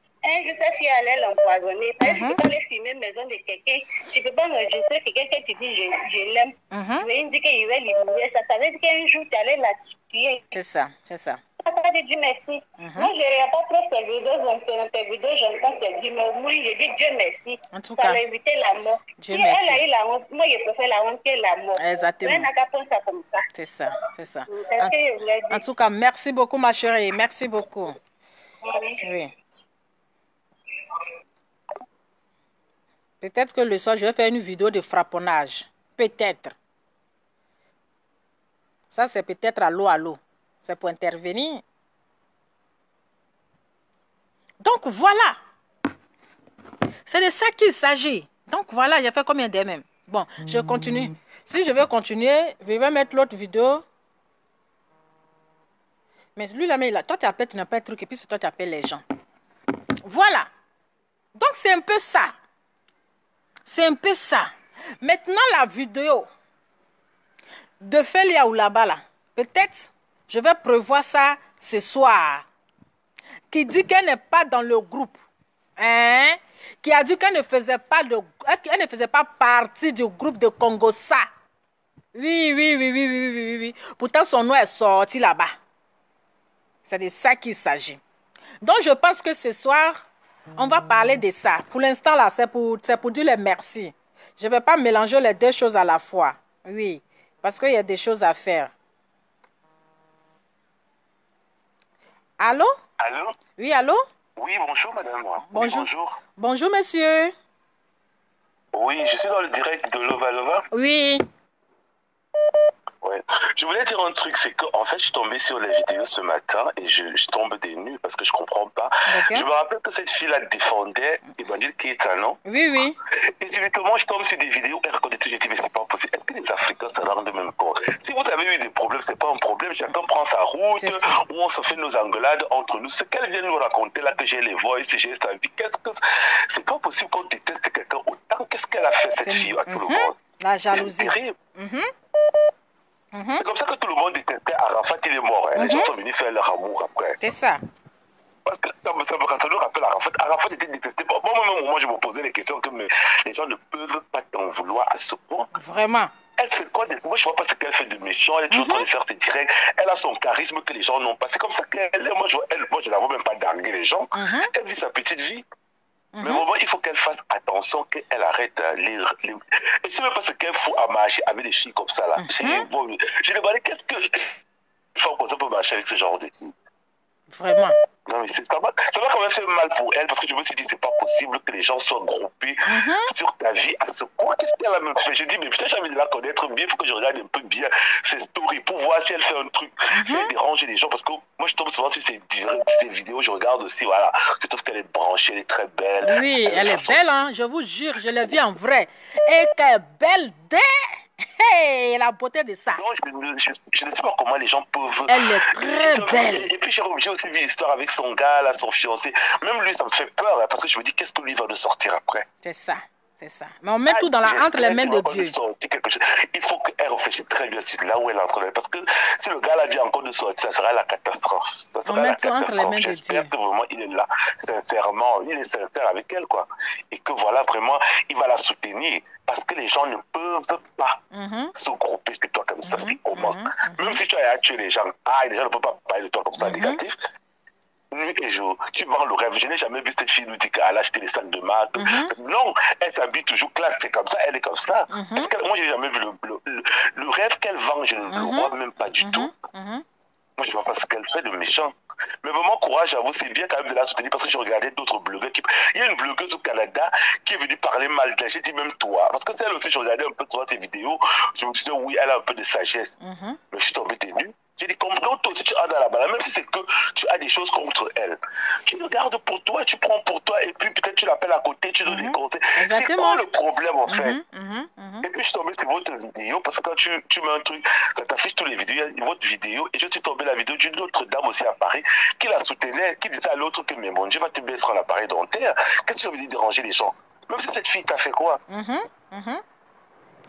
fille allait l'empoisonner. Parce que tu ne peux pas aller filmer la maison de quelqu'un. Tu ne peux pas enregistrer quelqu'un que tu dis je l'aime. Tu veux dire qu'il va l'éliminer. Ça veut dire qu'un jour, tu allais la tuer. C'est ça, c'est ça. Je n'ai pas dit Dieu merci. Moi, je ne regarde pas trop ces vidéos, j'entends ces Dieu, mais au moins, je dis Dieu merci. En tout ça cas, va éviter la mort. Dieu si merci. Elle a eu la honte, moi, je préfère la honte que la mort. Exactement. Mais elle n'a qu'à prendre ça comme ça. C'est ça, c'est ça. C'est ce que je voulais dire. En tout cas, merci beaucoup, ma chérie. Merci beaucoup. Oui. Peut-être que le soir, je vais faire une vidéo de frapponnage. Peut-être. Ça, c'est peut-être à l'eau. C'est pour intervenir. Donc, voilà. C'est de ça qu'il s'agit. Donc, voilà, j'ai fait combien d'heures même. Bon, je continue. Si je veux continuer, je vais mettre l'autre vidéo. Mais lui, là, toi, tu appelles, tu n'as pas de truc, et puis c'est toi, tu appelles les gens. Voilà. Donc, c'est un peu ça. C'est un peu ça. Maintenant, la vidéo de Félia ou là-bas, là. Peut-être, je vais prévoir ça ce soir. Qui dit qu'elle n'est pas dans le groupe. Hein? Qui a dit qu'elle ne faisait pas partie du groupe de Congossa. Oui. Pourtant, son nom est sorti là-bas. C'est de ça qu'il s'agit. Donc, je pense que ce soir, on va parler de ça. Pour l'instant, là, c'est pour dire les merci. Je ne vais pas mélanger les deux choses à la fois. Oui, parce qu'il y a des choses à faire. Allô? Allô? Oui, allô? Oui, bonjour madame. Bonjour. Oui, bonjour. Bonjour, monsieur. Oui, je suis dans le direct de Lova Lova. Oui. Ouais. Je voulais dire un truc, c'est qu'en fait, je suis tombé sur les vidéos ce matin et je tombe des nues parce que je comprends pas. Je me rappelle que cette fille-là défendait Emmanuel Keita, non? Oui. Et directement, je tombe sur des vidéos et reconnaît tout. Je dis, mais c'est pas possible. Est-ce que les Africains se rendent même compte? Si vous avez eu des problèmes, c'est pas un problème. Chacun prend sa route où on se fait nos engueulades entre nous. Ce qu'elle vient nous raconter là, que j'ai les voix, j'ai sa vie, c'est pas possible qu'on déteste quelqu'un autant. Qu'est-ce qu'elle a fait, cette fille, à tout le monde? La jalousie. C'est terrible. C'est comme ça que tout le monde détestait Arafat, il est mort. Les gens sont venus faire leur amour après. C'est ça. Parce que ça me rappelle Arafat. Arafat était détesté. Moi, je me posais les questions que les gens ne peuvent pas t'en vouloir à ce point. Vraiment. Elle fait quoi? Moi, je ne vois pas ce qu'elle fait de méchant. Elle est toujours en train de faire ses directs. Elle a son charisme que les gens n'ont pas. C'est comme ça qu'elle est. Moi, je ne la vois même pas darguer les gens. Elle vit sa petite vie. Mais au moment, il faut qu'elle fasse attention, qu'elle arrête lire. Et je ne sais même pas ce qu'elle fout à marcher avec des filles comme ça. Là. Je me demandais qu'est-ce que il faut qu'on peut marcher avec ce genre de filles. Vraiment. Non, mais ça va quand même faire mal pour elle parce que je me suis dit, c'est pas possible que les gens soient groupés sur ta vie à ce point. Qu'est-ce qu'elle a même fait? Je dis, mais putain, j'ai envie de la connaître bien, il faut que je regarde un peu bien ses stories pour voir si elle fait un truc, si elle dérange les gens. Parce que moi, je tombe souvent sur ces vidéos, je regarde aussi, voilà. Je trouve qu'elle est branchée, elle est très belle. Oui, elle est belle, hein, je vous jure, je l'ai vue en vrai. Et qu'elle est belle dès. Hey, la beauté de ça. Non, je ne sais pas comment les gens peuvent... Elle est très belle. Et puis j'ai aussi vu l'histoire avec son gars, là, son fiancé. Même lui, ça me fait peur, hein, parce que je me dis, qu'est-ce que lui va nous sortir après? C'est ça. C'est ça. Mais on met tout entre les mains de Dieu. Il faut qu'elle réfléchisse très bien sur là où elle entre. Parce que si le gars là vient encore de sortir, ça sera la catastrophe. Ça sera la catastrophe. J'espère que vraiment il est là, sincèrement, il est sincère avec elle, quoi. Et que voilà, vraiment, il va la soutenir. Parce que les gens ne peuvent pas se grouper sur toi comme ça. C'est comment? Même si tu as tué les gens, les gens ne peuvent pas parler de toi comme ça négatif. Nuit et jour, tu vends le rêve. Je n'ai jamais vu cette fille nous dire qu'elle a acheté des sacs de marque. Non, elle s'habille toujours classe, c'est comme ça, elle est comme ça. Parce que moi, je n'ai jamais vu le rêve qu'elle vend, je ne le vois même pas du tout. moi je vois pas ce qu'elle fait de méchant. Mais vraiment, courage à vous, c'est bien quand même de la soutenir parce que je regardais d'autres blogueurs qui... Il y a une blogueuse au Canada qui est venue parler mal d'elle. J'ai dit même toi. Parce que c'est elle aussi, je regardais un peu souvent tes vidéos. Je me suis dit, oui, elle a un peu de sagesse. Mais je suis tombé tenu. J'ai dit, comme toi aussi, tu as dans la balle, même si c'est que tu as des choses contre elle. Tu le gardes pour toi, tu prends pour toi, et puis peut-être tu l'appelles à côté, tu donnes des conseils. C'est quoi le problème en fait? Et puis je suis tombé sur votre vidéo, parce que quand tu mets un truc, ça t'affiche tous les vidéos, il y a votre vidéo, et je suis tombé la vidéo d'une autre dame aussi à Paris, qui la soutenait, qui disait à l'autre que, mais mon Dieu, va te baisser en appareil dentaire. Qu'est-ce que tu veux dire déranger les gens? Même si cette fille t'a fait quoi?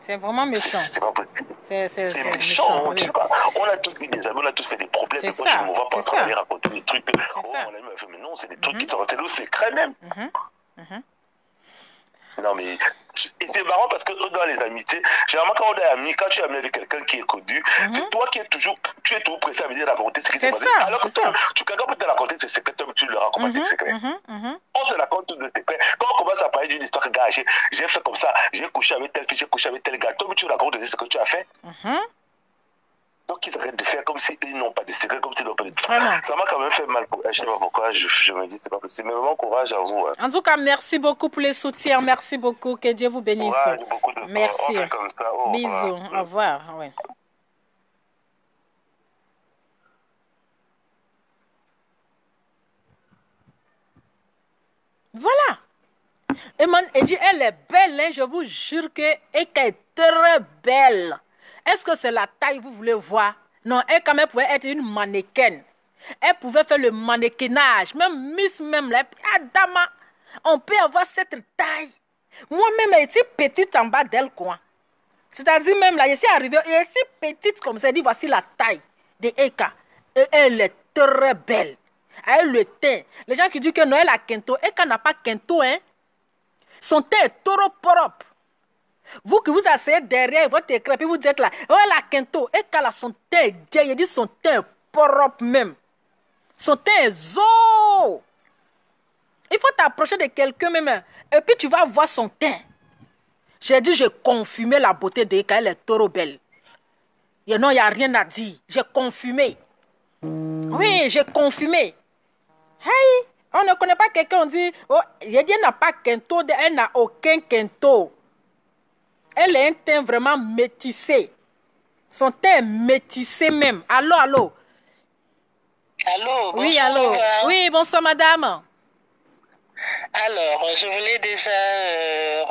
C'est vraiment méchant. C'est pas possible. C'est méchant. Oui. On a tous eu des amis, on a tous fait des problèmes. Moi, je me vois pas travailler, raconter des trucs. Oh, mon ami m'a fait, mais non, c'est des trucs qui sont rentrés au secret même. Non, mais et c'est marrant parce que dans les amitiés, généralement, quand on est ami, quand tu es ami avec quelqu'un qui est connu, c'est toi qui es toujours pressé à venir raconter ce qui s'est passé. Alors que quelqu'un peut te raconter ses secrets, tu leur racontes tes secrets. On se raconte tous nos secrets. Quand on commence à parler d'une histoire, gars, j'ai fait comme ça, j'ai couché avec telle fille, j'ai couché avec tel gars, toi, tu racontes ce que tu as fait. Donc ils arrêtent de faire comme s'ils n'ont pas de secret, comme s'ils n'ont pas de... Ça m'a quand même fait mal. Je sais pas pourquoi, je me dis c'est pas possible. Mais vraiment courage à vous. En tout cas, merci beaucoup pour les soutiens. Merci beaucoup. Que Dieu vous bénisse. Beaucoup de merci. On fait comme ça. Bisous. Au revoir. Ouais. Voilà. Et dit, elle est belle, hein, je vous jure qu'elle est très belle. Est-ce que c'est la taille vous voulez voir? Non, elle quand même pouvait être une mannequin. Elle pouvait faire le mannequinage. Même Miss, même là, Adama, on peut avoir cette taille. Moi-même, elle était petite en bas d'elle, quoi. C'est-à-dire même là, je suis arrivée, elle est si petite comme ça, elle dit, voici la taille de Eka. Et elle est très belle. Elle le teint. Les gens qui disent que Noël a Kento, Eka n'a pas Kento, hein. Son teint est trop propre. Vous qui vous asseyez derrière votre écran, puis vous dites là, oh la Kento, Eka là, son teint est bien, il dit son teint est propre même. Son teint est zo. Il faut t'approcher de quelqu'un même, et puis tu vas voir son teint. J'ai dit, j'ai confirmé la beauté d'Eka, elle est trop belle. Et non, il n'y a rien à dire. J'ai confirmé. Oui, j'ai confirmé. Hey, on ne connaît pas quelqu'un, on dit, oh, j'ai dit, elle n'a pas Kento, elle n'a aucun Kento. Elle a un teint vraiment métissé. Son teint est métissé même. Allô, allô. Allô, bonsoir. Oui, allô. Oui, bonsoir, madame. Alors, je voulais déjà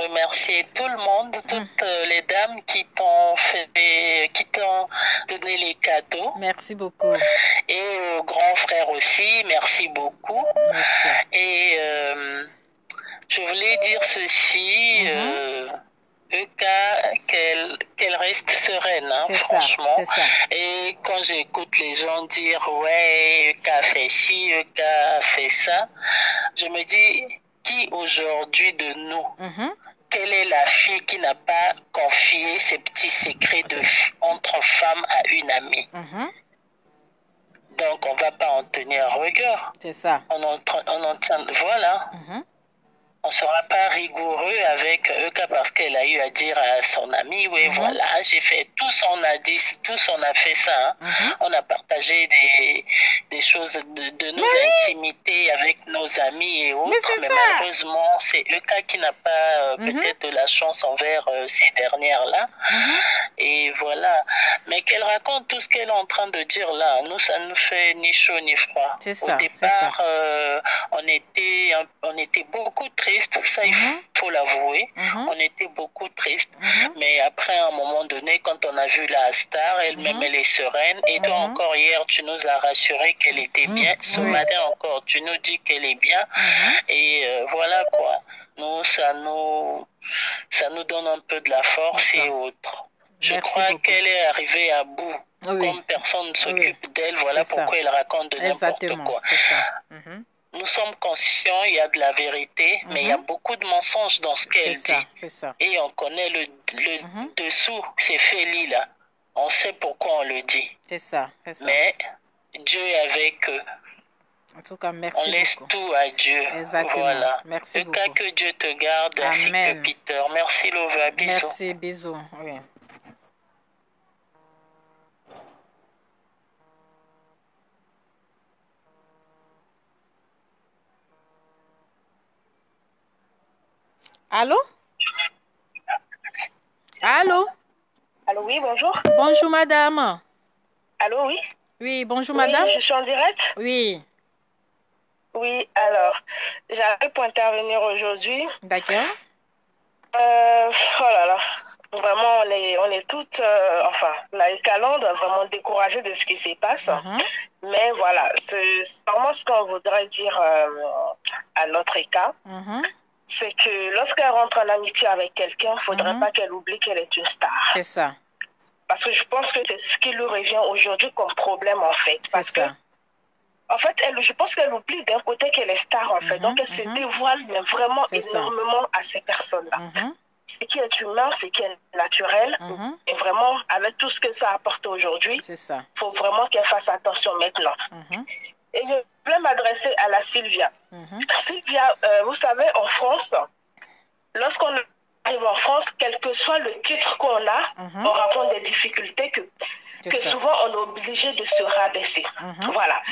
remercier tout le monde, toutes les dames qui t'ont donné les cadeaux. Merci beaucoup. Et aux grands frères aussi, merci beaucoup. Merci. Et je voulais dire ceci, Eka, qu'elle reste sereine, hein, franchement. Ça. Et quand j'écoute les gens dire, ouais, Eka a fait ci, Eka a fait ça, je me dis, qui aujourd'hui de nous, quelle est la fille qui n'a pas confié ses petits secrets entre femmes à une amie? Donc, on ne va pas en tenir rigueur. C'est ça. On en tient, voilà. On ne sera pas rigoureux avec Eka parce qu'elle a eu à dire à son ami, oui, voilà, j'ai fait, tous on a dit, tous on a fait ça. Hein. On a partagé des choses de nos intimités avec nos amis et autres, mais malheureusement, c'est Eka qui n'a pas peut-être de la chance envers ces dernières-là. Et voilà. Mais qu'elle raconte tout ce qu'elle est en train de dire là, nous, ça ne nous fait ni chaud ni froid. Ça, au départ, on était beaucoup tristes, ça il faut l'avouer. On était beaucoup tristes. Mais après, à un moment donné, quand on a vu la star, elle-même, elle est sereine. Et toi encore hier, tu nous as rassuré qu'elle était bien. Ce matin encore, tu nous dis qu'elle est bien. Et voilà quoi. Nous, ça nous donne un peu de la force et autres. Je crois qu'elle est arrivée à bout. Comme personne ne s'occupe d'elle, voilà pourquoi elle raconte de n'importe quoi. Nous sommes conscients, il y a de la vérité, mais il y a beaucoup de mensonges dans ce qu'elle dit. Et on connaît le dessous, ces faits là. On sait pourquoi on le dit. Mais Dieu est avec eux. En tout cas, merci on laisse beaucoup. tout à Dieu. Exactement. Voilà. Merci beaucoup. Que Dieu te garde, ainsi que Peter. Merci Lova, bisous. Merci, bisous. Oui. Allô? Allô? Allô, oui, bonjour. Bonjour, madame. Allô, oui? Oui, bonjour, Oui, madame. je suis en direct? Oui. Oui, alors, j'arrive pour intervenir aujourd'hui. D'accord. Oh là là, vraiment, on est toutes, enfin, la Calande a vraiment découragée de ce qui se passe. Mais voilà, c'est vraiment ce qu'on voudrait dire à notre cas. C'est que lorsqu'elle rentre en amitié avec quelqu'un, il ne faudrait pas qu'elle oublie qu'elle est une star. C'est ça. Parce que je pense que c'est ce qui lui revient aujourd'hui comme problème, en fait. Parce que, en fait, je pense qu'elle oublie d'un côté qu'elle est star, en fait. Donc, elle se dévoile mais vraiment énormément à ces personnes-là. Ce qui est humain, ce qui est naturel. Et vraiment, avec tout ce que ça apporte aujourd'hui, il faut vraiment qu'elle fasse attention maintenant. Et je voulais m'adresser à la Sylvia. Sylvia, vous savez, en France, lorsqu'on arrive en France, quel que soit le titre qu'on a, on rencontre des difficultés que souvent on est obligé de se rabaisser. Voilà.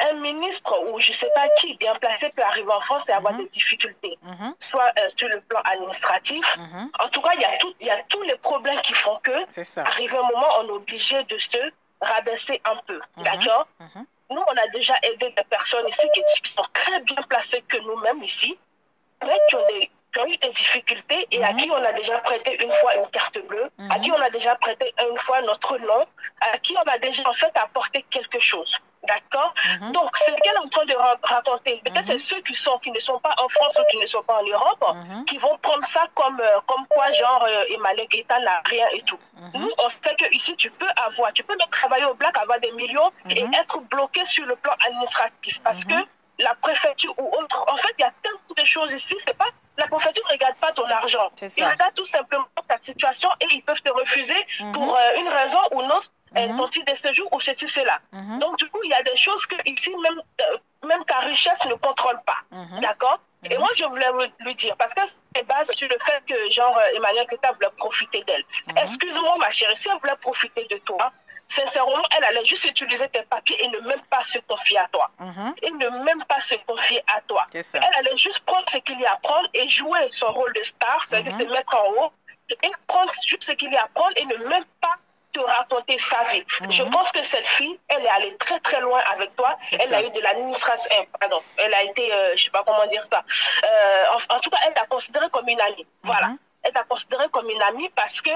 Un ministre ou je ne sais pas qui bien placé peut arriver en France et avoir des difficultés, soit sur le plan administratif. En tout cas, il y a tous les problèmes qui font que, arrivé un moment, on est obligé de se rabaisser un peu. D'accord? Nous, on a déjà aidé des personnes ici qui sont très bien placées que nous-mêmes ici, mais qui ont eu des difficultés et à qui on a déjà prêté une fois une carte bleue, à qui on a déjà prêté une fois notre nom, à qui on a déjà en fait apporté quelque chose. D'accord? Donc, c'est ce qu'elle est en train de raconter. Peut-être c'est ceux qui ne sont pas en France ou qui ne sont pas en Europe qui vont prendre ça comme quoi, genre, Emmanuel Keïta n'a rien et tout. Nous, on sait qu'ici, tu peux même travailler au black, avoir des millions et être bloqué sur le plan administratif parce que la préfecture ou autre, en fait, il y a tellement de choses ici, c'est pas la préfecture ne regarde pas ton argent. Ils regardent tout simplement ta situation et ils peuvent te refuser pour une raison ou une autre, ton titre de séjour ou ceci, cela. Donc, du coup, il y a des choses que ici, même ta richesse ne contrôle pas. D'accord? Et moi, je voulais lui dire, parce que c'est base sur le fait que, genre, Emmanuel Keïta voulait profiter d'elle. Excuse-moi, ma chérie, si elle voulait profiter de toi, sincèrement, elle allait juste utiliser tes papiers et ne même pas se confier à toi. Et ne même pas se confier à toi. Elle allait juste prendre ce qu'il y a à prendre et jouer son rôle de star, c'est-à-dire se mettre en haut, et prendre juste ce qu'il y a à prendre et ne même pas te raconter sa vie. Je pense que cette fille, elle est allée très très loin avec toi. Elle a eu de l'administration, pardon, elle a été, je sais pas comment dire ça. En tout cas, elle t'a considérée comme une amie. Voilà. Elle t'a considérée comme une amie parce que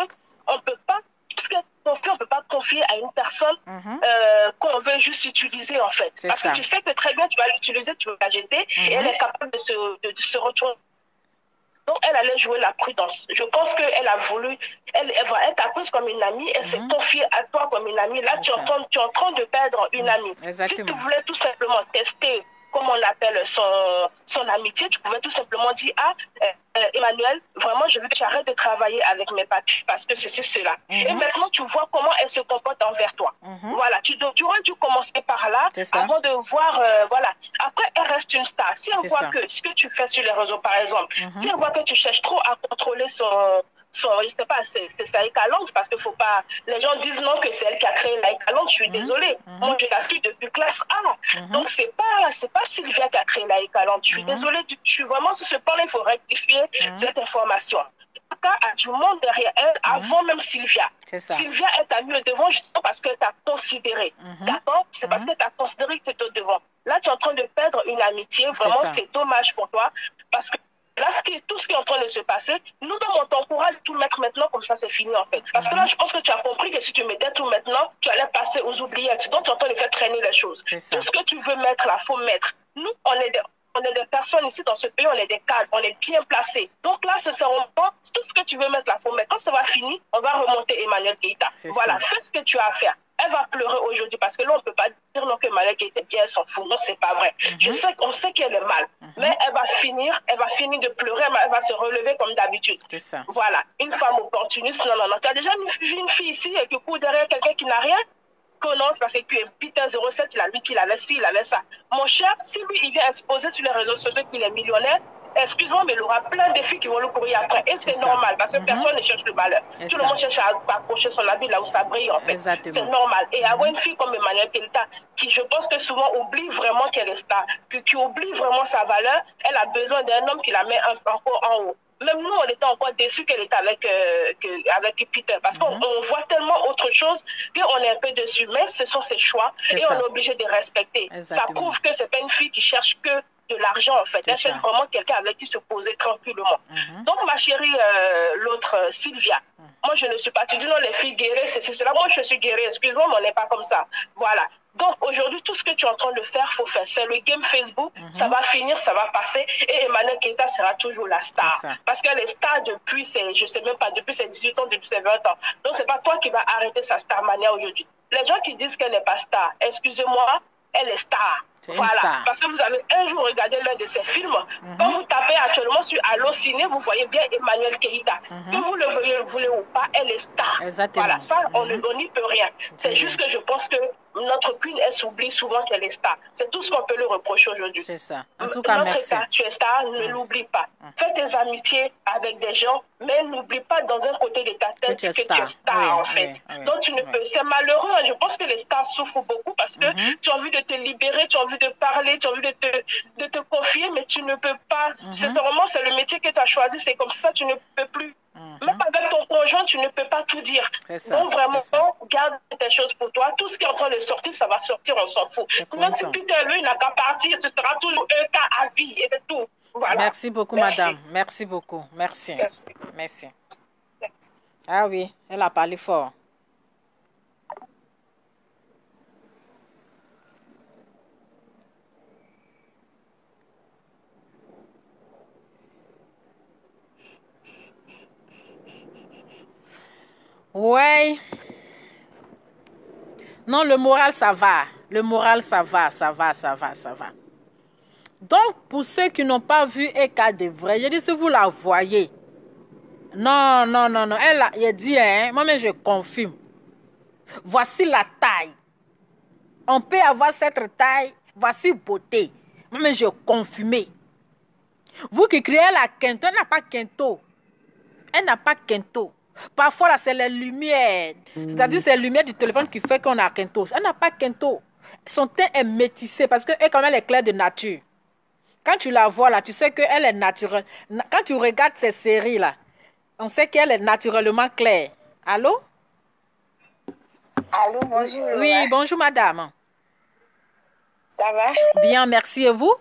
on peut pas, tout ce qu'elle confie, on peut pas confier à une personne qu'on veut juste utiliser en fait. Parce que tu sais que très bien tu vas l'utiliser, tu vas la jeter et elle est capable de se retourner. Donc, elle allait jouer la prudence. Je pense qu'elle a voulu, elle t'a prise comme une amie, elle s'est confiée à toi comme une amie. Là, tu es en train de perdre une amie. Si tu voulais tout simplement tester, comme on appelle son amitié, tu pouvais tout simplement dire, Emmanuel, vraiment, je veux que tu arrêtes de travailler avec mes papiers parce que c'est cela. Et maintenant, tu vois comment elle se comporte envers toi. Voilà, tu aurais dû commencer par là avant de voir, voilà. Après, elle reste une star. Si elle voit que ce que tu fais sur les réseaux, par exemple, si elle voit que tu cherches trop à contrôler je sais pas, c'est Laïka Land, parce que faut pas, les gens disent non que c'est elle qui a créé Laïka Land, je suis désolée. Moi, je la suis depuis classe A. Donc, c'est pas Sylvia qui a créé Laïka Land. Je suis désolée, je suis vraiment sur ce point-là, il faut rectifier cette information. En tout cas, à du monde derrière elle, avant même Sylvia. Sylvia est à mieux devant justement parce qu'elle t'a considéré. D'accord? C'est parce qu'elle t'a considéré que tu es au devant. Là, tu es en train de perdre une amitié. Vraiment, c'est dommage pour toi parce que là, tout ce qui est en train de se passer, nous, on t'encourage tout mettre maintenant, comme ça, c'est fini, en fait. Parce que là, je pense que tu as compris que si tu mettais tout maintenant, tu allais passer aux oubliettes. Donc, tu es en train de faire traîner les choses. Tout ce que tu veux mettre là, il faut mettre. Nous, on est des personnes ici dans ce pays, on est des cadres, on est bien placés. Donc là, sincèrement, tout ce que tu veux mettre là, il faut mettre. Quand ça va finir, on va remonter Emmanuel Keïta. Voilà, fais ce que tu as à faire. Elle va pleurer aujourd'hui parce que là, on ne peut pas dire non que Emmanuel Keïta bien, elle s'en fout. Non, c'est pas vrai. On sait qu'elle est mal. Mais elle va finir de pleurer, elle va se relever comme d'habitude. Voilà, une femme opportuniste, non. Tu as déjà vu une fille ici qui court derrière quelqu'un qui n'a rien? Que non, c'est parce que Peter 07, il a dit qu'il avait ci, il avait ça. Mon cher, si lui, il vient exposer sur les réseaux sociaux qu'il est millionnaire, excuse-moi, mais il aura plein de filles qui vont le courir après. Et c'est normal, parce que personne ne cherche le malheur. Tout le monde cherche à accrocher son habit là où ça brille, en fait. C'est normal. Et avoir une fille comme Emmanuel Keïta, qui je pense que souvent oublie vraiment qu'elle est star, qui oublie vraiment sa valeur, elle a besoin d'un homme qui la met encore en haut. même nous, on était encore déçus qu'elle était avec Peter. Parce qu'on voit tellement autre chose qu'on est un peu déçus. Mais ce sont ses choix et on est obligé de respecter. Exactement. Ça prouve que ce n'est pas une fille qui cherche que de l'argent, en fait. Elle cherche vraiment quelqu'un avec qui se poser tranquillement. Donc, ma chérie, l'autre, Sylvia, moi, je ne suis pas... Tu dis non, les filles guéries, c'est cela. Moi, je suis guérie. Excuse-moi, mais on n'est pas comme ça. Voilà. Donc, aujourd'hui, tout ce que tu es en train de faire, il faut faire. C'est le game Facebook. Ça va finir, ça va passer. Et Emmanuel Keita sera toujours la star. Parce qu'elle est star depuis, je ne sais même pas, depuis ses 18 ans, depuis ses 20 ans. Donc, ce n'est pas toi qui vas arrêter sa starmania aujourd'hui. Les gens qui disent qu'elle n'est pas star, excusez-moi, elle est star. Voilà, parce que vous avez un jour regardé l'un de ses films. Quand vous tapez actuellement sur Allociné, vous voyez bien Emmanuel Keita. Que vous le voulez ou pas, elle est star. Exactement. Voilà, ça, on n'y peut rien. C'est juste que je pense que notre queen, elle s'oublie souvent qu'elle est star. C'est tout ce qu'on peut lui reprocher aujourd'hui. C'est ça. En tout cas, notre merci. État, tu es star, ne l'oublie pas. Fais tes amitiés avec des gens, mais n'oublie pas dans un côté de ta tête que tu es star, en fait. Donc, tu ne peux... C'est malheureux. Je pense que les stars souffrent beaucoup parce que tu as envie de te libérer, tu as envie de parler, tu as envie de te confier, mais tu ne peux pas. C'est vraiment, c'est le métier que tu as choisi, c'est comme ça, tu ne peux plus. Même avec ton conjoint, tu ne peux pas tout dire. Donc vraiment, garde tes choses pour toi. Tout ce qui est en train de sortir, ça va sortir, on s'en fout. Même si Peter veut, il n'a qu'à partir, ce sera toujours un cas à vie et tout. Voilà. Merci beaucoup, madame. Merci beaucoup. Merci. Merci. Ah oui, elle a parlé fort. Ouais. Non, le moral, ça va. Le moral, ça va. Donc, pour ceux qui n'ont pas vu Eka de vrai, je dis, si vous la voyez, non. Elle a dit, hein, moi-même, je confirme. Voici la taille. On peut avoir cette taille. Voici beauté. Moi-même, je confirme. Vous qui criez la quinto, elle n'a pas quinto. Elle n'a pas quinto. Parfois, là, c'est les lumières. C'est-à-dire, c'est les lumières du téléphone qui fait qu'on a quinto. Elle n'a pas quinto. Son teint est métissé parce qu'elle, comme elle est claire de nature. Quand tu la vois, là, tu sais qu'elle est naturelle. Quand tu regardes ces séries, là, on sait qu'elle est naturellement claire. Allô? Allô, bonjour. Oui, bonjour, madame. Ça va? Bien, merci. Et vous?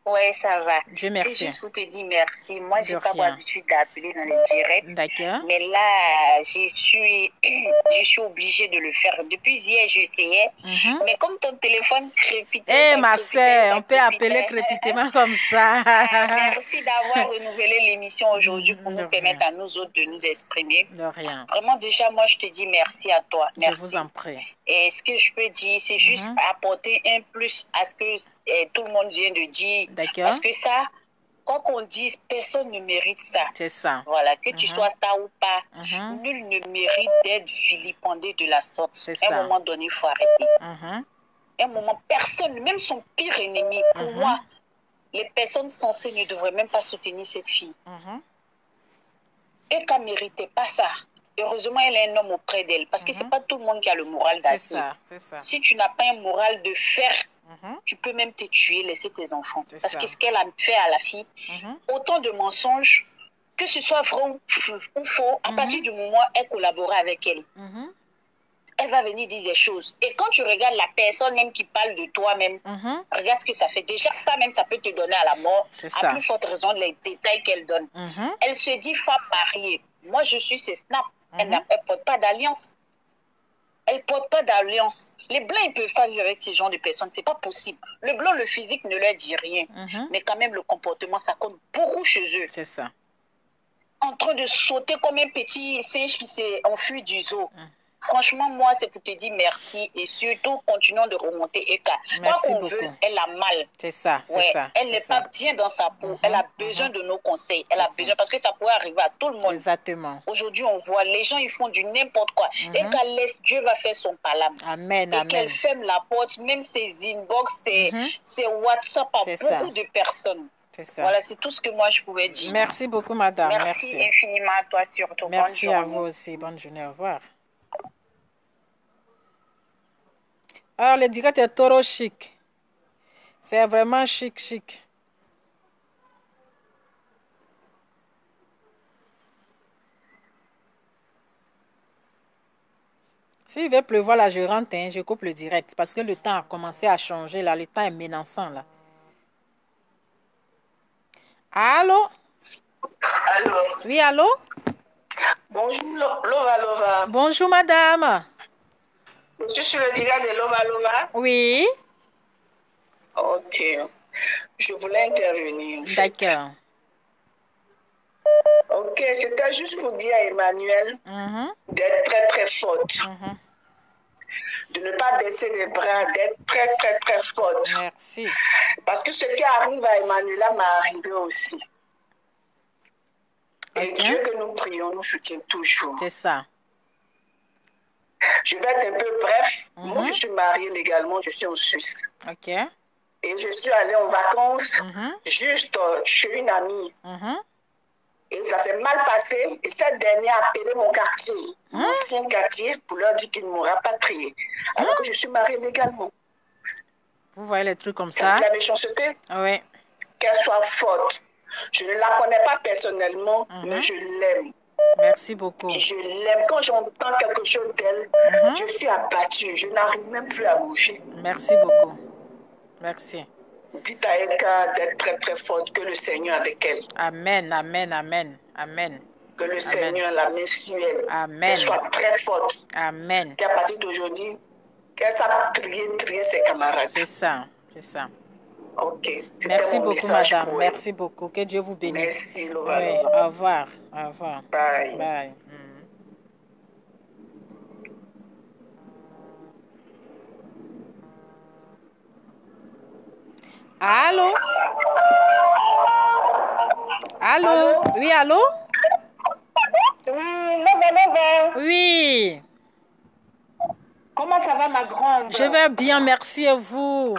Oui, ça va. Dieu merci. C'est juste pour te dire merci. Moi, je n'ai pas l'habitude d'appeler dans les directs. D'accord. Mais là, je suis obligée de le faire. Depuis hier, j'essayais. Mais comme ton téléphone crépitait. Eh, ma soeur, on peut appeler crépitement comme ça. Merci d'avoir renouvelé l'émission aujourd'hui pour nous permettre à nous autres de nous exprimer. De rien. Vraiment, déjà, moi, je te dis merci à toi. Merci. Je vous en prie. Et ce que je peux dire, c'est juste apporter un plus à ce que tout le monde vient de dire. Parce que ça, quoi qu'on dise, personne ne mérite ça. C'est ça. Voilà, que tu sois star ou pas, nul ne mérite d'être vilipendé de la sorte. À un moment donné, il faut arrêter. À un moment, personne, même son pire ennemi, pour moi, les personnes censées ne devraient même pas soutenir cette fille. Et qu'elle ne méritait pas ça. Heureusement, elle a un homme auprès d'elle. Parce que ce n'est pas tout le monde qui a le moral d'acier. Si tu n'as pas un moral de fer, tu peux même te tuer, laisser tes enfants. Parce que ce qu'elle a fait à la fille, autant de mensonges, que ce soit vrai ou faux, à partir du moment où elle collaborait avec elle, elle va venir dire des choses. Et quand tu regardes la personne même qui parle de toi-même, regarde ce que ça fait. Déjà, ça même, ça peut te donner à la mort. À plus forte raison, les détails qu'elle donne. Elle se dit femme mariée. Moi, je suis ses snaps. Elle ne porte pas d'alliance. Elle ne porte pas d'alliance. Les Blancs, ils ne peuvent pas vivre avec ces genres de personnes. Ce n'est pas possible. Le Blanc, le physique ne leur dit rien. Mais quand même, le comportement, ça compte beaucoup chez eux. C'est ça. En train de sauter comme un petit singe qui s'est enfui du zoo. Franchement, moi, c'est pour te dire merci. Et surtout, continuons de remonter Eka. Quoi qu'on veut, elle a mal. C'est ça, c'est ça. Elle n'est pas bien dans sa peau. Elle a besoin de nos conseils. Elle a besoin, parce que ça pourrait arriver à tout le monde. Exactement. Aujourd'hui, on voit, les gens, ils font du n'importe quoi. Eka laisse, Dieu va faire son palabre. Amen, et qu'elle ferme la porte, même ses inbox, ses WhatsApp à beaucoup de personnes. Voilà, c'est tout ce que moi, je pouvais dire. Merci beaucoup, madame. Merci infiniment à toi, surtout. Merci à vous aussi. Bonne journée. Au revoir. Alors, le direct est trop chic. C'est vraiment chic. S'il veut pleuvoir là, je rentre, hein, je coupe le direct. Parce que le temps a commencé à changer là. Le temps est menaçant là. Allô? Allô? Oui, allô? Bonjour, Lova Lova. Bonjour, madame. Je suis sur le direct de Lova Lova. Oui. Ok. Je voulais intervenir. D'accord. Ok, c'était juste pour dire à Emmanuel d'être très très forte. De ne pas baisser les bras, d'être très très très forte. Merci. Parce que ce qui arrive à Emmanuela m'est arrivé aussi. Et Dieu que nous prions nous soutient toujours. C'est ça. Je vais être un peu bref. Moi, je suis mariée légalement, je suis en Suisse. Ok. Et je suis allée en vacances juste chez une amie. Et ça s'est mal passé. Et cette dernière a appelé mon quartier, mon ancien quartier, pour leur dire qu'il ne m'aura pas trié. Alors que je suis mariée légalement. Vous voyez les trucs comme ça? La méchanceté, oui. Qu'elle soit forte. Je ne la connais pas personnellement, mais je l'aime. Merci beaucoup. Et je l'aime. Quand j'entends quelque chose d'elle, je suis abattue. Je n'arrive même plus à bouger. Merci beaucoup. Merci. Dites à Eka d'être très très forte, que le Seigneur avec elle. Amen, amen, amen, amen. Que le Seigneur la met sur elle. Amen. Qu'elle soit très forte. Amen. Qu'à partir d'aujourd'hui, qu'elle sache trier ses camarades. C'est ça, c'est ça. Ok. Merci beaucoup, madame. Merci beaucoup. Que Dieu vous bénisse. Merci, Lova. Oui, au revoir. Au revoir. Bye. Bye. Allô? Allô? Oui, allô? Oui, Lova. Oui. Comment ça va, ma grande? Je vais bien, merci et vous?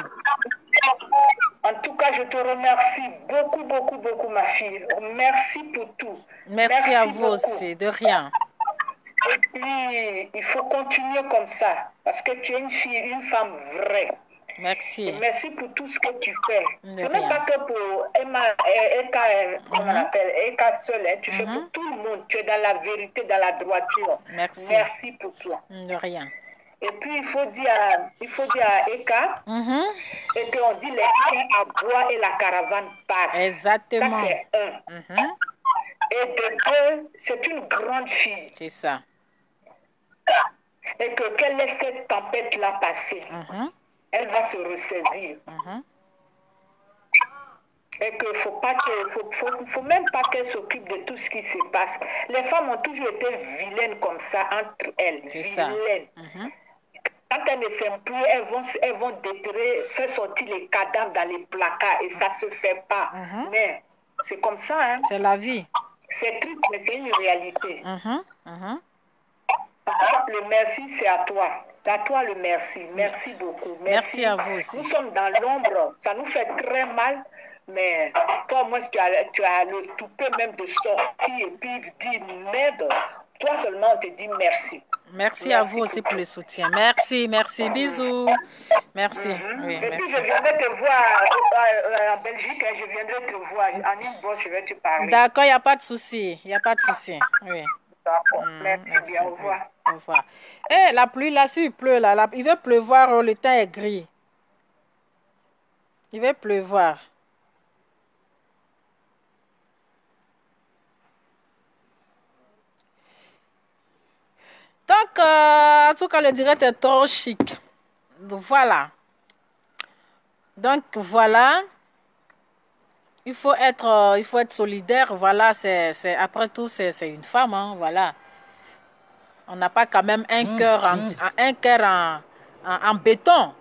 En tout cas, je te remercie beaucoup, beaucoup, beaucoup, ma fille. Merci pour tout. Merci à vous beaucoup. Aussi, de rien. Et puis, il faut continuer comme ça, parce que tu es une fille, une femme vraie. Merci. Et merci pour tout ce que tu fais. Ce n'est pas que pour Eka, comment on appelle, Eka seule, hein. Tu fais pour tout le monde. Tu es dans la vérité, dans la droiture. Merci. Merci pour toi. De rien. Et puis, il faut dire à Eka et qu'on dit les chiens aboient et la caravane passe. Exactement. Ça, c'est un. Et de deux, c'est une grande fille. C'est ça. Et qu'elle laisse cette tempête-là passer. Elle va se ressaisir. Et qu'il ne faut même pas qu'elle s'occupe de tout ce qui se passe. Les femmes ont toujours été vilaines comme ça entre elles. Vilaines. Quand elles ne s'aiment plus, elles vont déterrer, faire sortir les cadavres dans les placards. Et ça ne se fait pas. Mais c'est comme ça. Hein? C'est la vie. C'est triste, mais c'est une réalité. Le merci, c'est à toi. À toi le merci. Merci beaucoup. Merci à vous aussi. Nous sommes dans l'ombre. Ça nous fait très mal. Mais toi, moi, tu as le toupet même de sortir et puis dire merde. Toi seulement, on te dit merci. Merci à vous aussi pour le soutien. Merci, merci. Bisous. Merci. Oui, et merci. puis, je viendrai te voir en Belgique. Je viendrai te voir. En inbox, je vais te parler. D'accord, il n'y a pas de souci. Il n'y a pas de souci. Oui. D'accord. Merci bien. Au revoir. Au revoir. Eh, la pluie, là, s'il pleut, là, il va pleuvoir, le temps est gris. Il va pleuvoir. Donc, en tout cas, le direct est trop chic. Voilà. Donc, voilà. Il faut être solidaire. Voilà, après tout, c'est une femme. Hein, voilà. On n'a pas quand même un cœur en béton.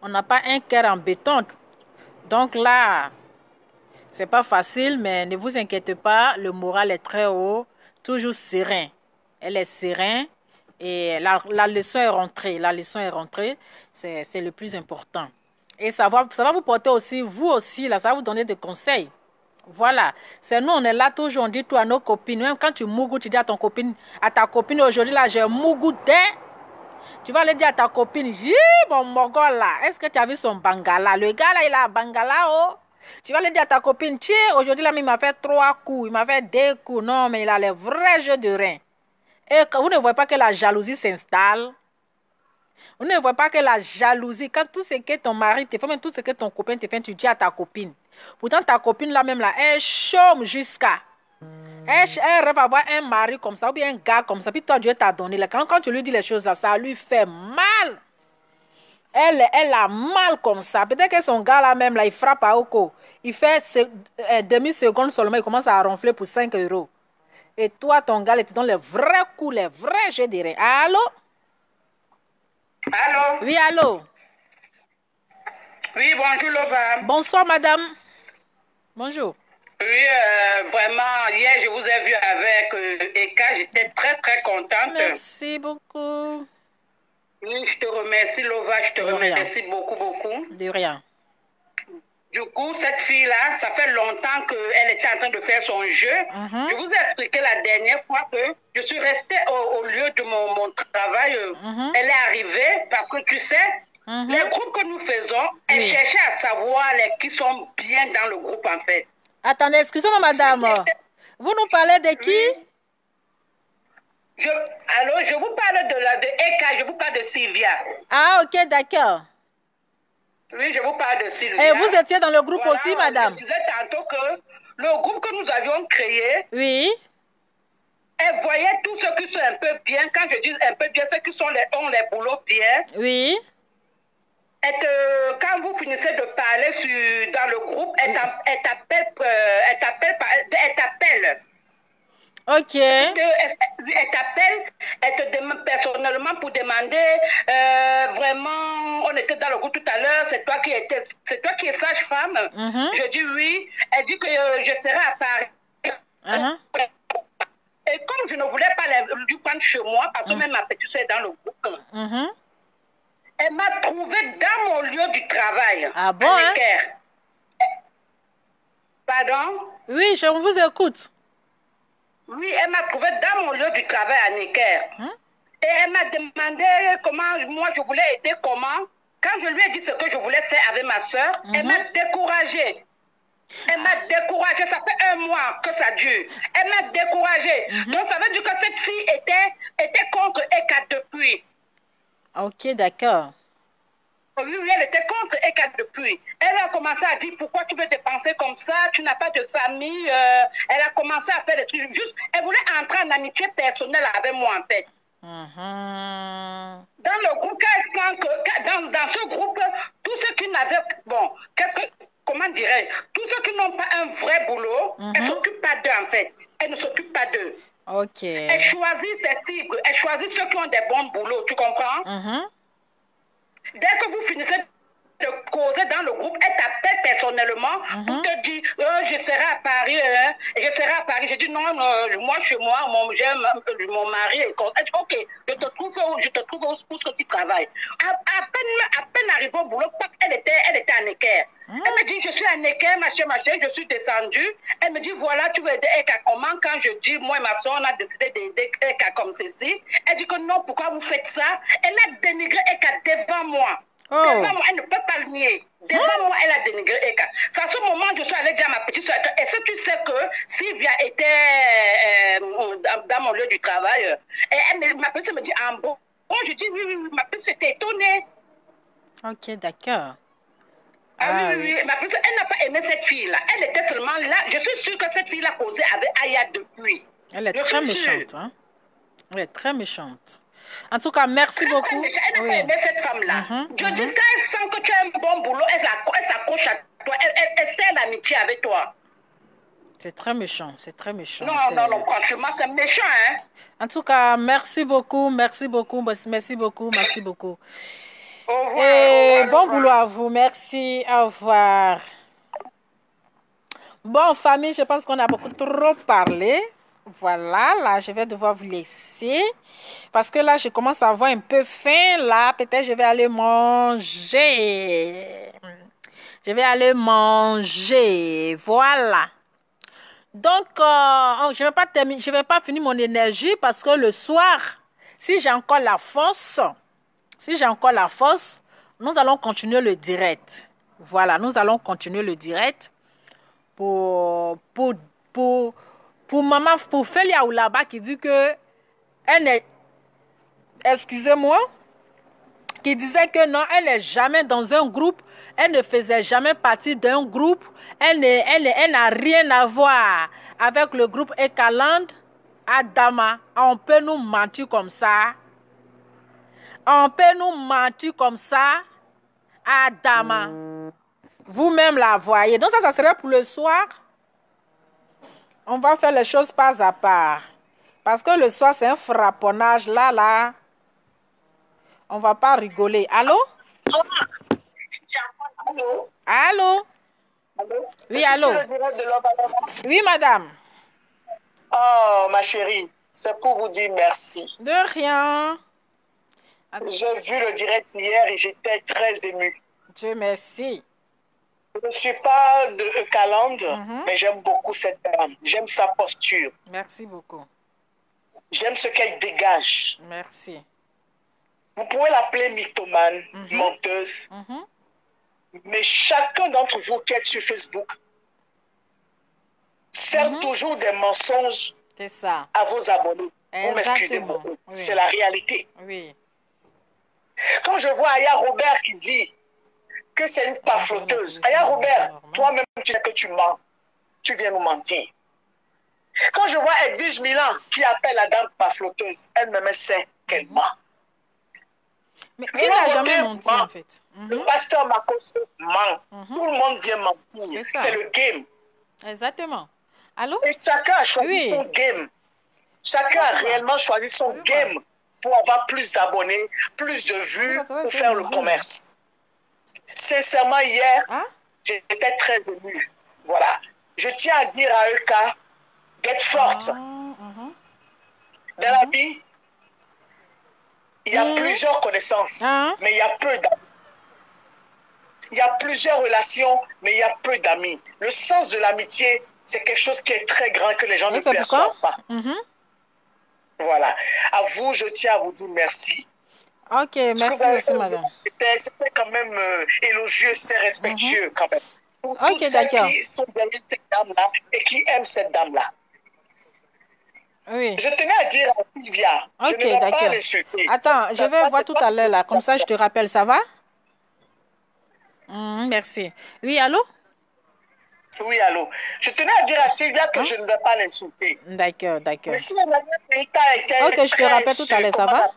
On n'a pas un cœur en béton. Donc là, c'est pas facile, mais ne vous inquiétez pas. Le moral est très haut. Toujours serein. Elle est serein. Et la leçon est rentrée. La leçon est rentrée. C'est le plus important. Et ça va vous porter aussi, vous aussi, là, ça va vous donner des conseils. Voilà. C'est nous, on est là toujours, on dit tout à nos copines. Même quand tu mougou, tu dis à ta copine aujourd'hui, là, j'ai mougoudé. Tu vas aller dire à ta copine, bon, mogol là, est-ce que tu as vu son bangala? Le gars là, il a un bangala, oh. Tu vas aller dire à ta copine, tiens, aujourd'hui là, il m'a fait 3 coups, il m'a fait 2 coups. Non, mais il a les vrais jeux de reins. Et vous ne voyez pas que la jalousie s'installe. Vous ne voyez pas que la jalousie, quand tout ce que ton mari te fait, même tout ce que ton copain te fait, tu dis à ta copine. Pourtant, ta copine là même là, elle chôme jusqu'à. Elle rêve avoir un mari comme ça, ou bien un gars comme ça, puis toi Dieu t'a donné. Quand tu lui dis les choses là, ça lui fait mal. Elle a mal comme ça. Peut-être que son gars là même là, il frappe à Oko. Il fait demi-seconde seulement, il commence à ronfler pour 5 €. Et toi, ton gars, il te donne les vrais coups, les vrais jeux de rein. Allô? Allô? Oui, allô? Oui, bonjour Lova. Bonsoir, madame. Bonjour. Oui, vraiment, hier, je vous ai vu avec Eka. J'étais très, très contente. Merci beaucoup. Oui, je te remercie, Lova. Je te remercie beaucoup, beaucoup. De rien. Du coup, cette fille-là, ça fait longtemps qu'elle était en train de faire son jeu. Je vous ai expliqué la dernière fois que je suis restée au lieu de mon travail. Elle est arrivée parce que, tu sais, les groupes que nous faisons, elle cherchait à savoir qui sont bien dans le groupe, en fait. Attendez, excusez-moi, madame. Vous nous parlez de qui? Alors, je vous parle de Eka, je vous parle de Sylvia. Ah, ok, d'accord. Oui, je vous parle de Sylvia. Et vous étiez dans le groupe aussi, madame? Je disais tantôt que le groupe que nous avions créé, oui, elle voyait tous ceux qui sont un peu bien. Quand je dis un peu bien, ceux qui ont les boulots bien. Oui. Quand vous finissez de parler dans le groupe, elle t'appelle. Ok. Elle t'appelle, elle te demande personnellement pour demander, vraiment, on était dans le groupe tout à l'heure, c'est toi qui es sage-femme. Je dis oui. Elle dit que je serai à Paris. Et comme je ne voulais pas lui prendre chez moi, parce que même ma petite soeur est dans le groupe, elle m'a trouvé dans mon lieu du travail. Ah bon, hein? Pardon? Oui, je vous écoute. Oui, elle m'a trouvé dans mon lieu du travail à Necker. Et elle m'a demandé comment moi je voulais aider, comment. Quand je lui ai dit ce que je voulais faire avec ma soeur, elle m'a découragée. Elle m'a découragée. Ça fait 1 mois que ça dure. Elle m'a découragée. Donc ça veut dire que cette fille était contre Eka depuis. Ok, d'accord. Oui, elle était contre Eka depuis. Elle a commencé à dire pourquoi tu veux dépenser comme ça, tu n'as pas de famille. Elle a commencé à faire des trucs. Juste, elle voulait entrer en amitié personnelle avec moi en fait. Dans le groupe, dans ce groupe, tous ceux qui n'avaient, bon, comment dirais-je, tous ceux qui n'ont pas un vrai boulot, elle ne s'occupe pas d'eux en fait. Elle ne s'occupe pas d'eux. Ok. Elle choisit ses cibles, elle choisit ceux qui ont des bons boulots, tu comprends? Dès que vous finissez de causer dans le groupe, elle t'appelle personnellement pour te dire je serai à Paris, je serai à Paris. Je dis non, moi chez moi, mon mari est contre. Elle dit ok, je te trouve où tu travailles. À peine arrivée au boulot, elle était à Necker. Elle me dit je suis à Necker, machin, je suis descendue. Elle me dit voilà, tu veux aider Eka comment? Quand je dis moi et ma soeur, on a décidé d'aider Eka comme ceci. Elle dit que non, pourquoi vous faites ça? Elle a dénigré Eka devant moi. Devant moi, elle ne peut pas le nier. Devant moi, elle a dénigré Eka. C'est à ce moment je suis allée dire à ma petite soeur, est-ce que tu sais que Sylvia était dans mon lieu du travail? Et ma petite soeur me dit, ah bon? Je dis oui, ma petite soeur était étonnée. Ok, d'accord. Oui. Ma petite soeur, elle n'a pas aimé cette fille-là. Elle était seulement là. Je suis sûre que cette fille-là causait avec Aya depuis. Elle est très méchante. Hein? Elle est très méchante. En tout cas, merci beaucoup. Elle n'a pas aimé cette femme-là. Je dis, quand elle sent que tu as un bon boulot, elle s'accroche à toi. Elle sert l'amitié avec toi. C'est très méchant, c'est très méchant. Non, franchement, c'est méchant, hein. En tout cas, merci beaucoup, merci beaucoup. Au revoir. Et bon boulot à vous, merci, au revoir. Bon, famille, je pense qu'on a beaucoup trop parlé. Voilà, là, je vais devoir vous laisser. Parce que là, je commence à avoir un peu faim. Là, peut-être je vais aller manger. Voilà. Donc, je vais pas finir mon énergie parce que le soir, si j'ai encore la force, nous allons continuer le direct. Voilà, nous allons continuer le direct pour maman, pour Félia ou là-bas qui dit que excusez-moi, qui disait que non, elle n'est jamais dans un groupe, elle ne faisait jamais partie d'un groupe, elle n'a rien à voir avec le groupe Ekaland. Adama, on peut nous mentir comme ça. On peut nous mentir comme ça. Adama, vous-même la voyez. Donc ça serait pour le soir. On va faire les choses pas à part. Parce que le soir, c'est un frapponnage. Là. On va pas rigoler. Allô? Allô? Oui, allô? Oui, madame. Oh, ma chérie, c'est pour vous dire merci. De rien. J'ai vu le direct hier et j'étais très émue. Dieu merci. Je ne suis pas de Calande, mais j'aime beaucoup cette dame. J'aime sa posture. Merci beaucoup. J'aime ce qu'elle dégage. Merci. Vous pouvez l'appeler mythomane, menteuse. Mais chacun d'entre vous qui est sur Facebook sert toujours des mensonges à vos abonnés. Vous m'excusez beaucoup. Oui. C'est la réalité. Oui. Quand je vois Aya Robert qui dit que c'est une pafloteuse, Aya Robert, toi-même tu sais que tu mens. Tu viens nous mentir. Quand je vois Edwige Milan qui appelle la dame pafloteuse, elle-même sait qu'elle ment. Mais il n'a jamais menti en fait. Le pasteur Makoso ment. Tout le monde vient mentir. C'est le game. Exactement. Allô? Et chacun a choisi son game. Chacun a réellement choisi son game pour avoir plus d'abonnés, plus de vues, pour faire le commerce. Sincèrement, hier, j'étais très émue. Voilà. Je tiens à dire à Euka d'être forte. Dans la vie, il y a plusieurs connaissances, mais il y a peu d'amis. Il y a plusieurs relations, mais il y a peu d'amis. Le sens de l'amitié, c'est quelque chose qui est très grand que les gens ne perçoivent pas. Voilà. À vous, je tiens à vous dire merci. Ok, merci, madame. C'était quand même élogieux, c'était respectueux quand même. Pour ok, d'accord. Qui sont derrière cette dame-là et qui aiment cette dame-là. Oui. Je tenais à dire à Sylvia, je ne vais pas l'insulter. Attends, je vais voir tout à l'heure là, comme ça je te rappelle, ça va? Merci. Oui, allô? Oui, allô. Je tenais à dire à Sylvia que je ne vais pas l'insulter. D'accord, d'accord. Mais si la manière a été ok, je te rappelle tout à l'heure, ça va?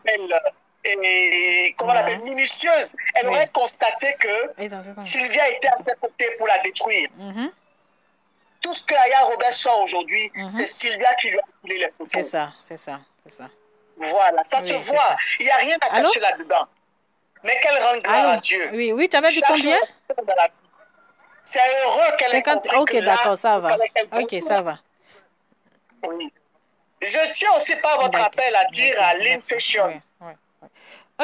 Comment on l'appelle, minutieuse, elle aurait constaté que Sylvia était à ses côtés pour la détruire. Tout ce que Aya Robert sort aujourd'hui, c'est Sylvia qui lui a coulé les photos. C'est ça, c'est ça, c'est ça. Voilà, ça se voit. Il n'y a rien à cacher là-dedans. Mais qu'elle rende gloire à Dieu. Oui, oui, tu avais dit combien? C'est heureux qu'elle ait compris ok, que d'accord, ça va. Ok, ça va. Oui. Je tiens aussi par votre appel à dire à Lynn Fashion.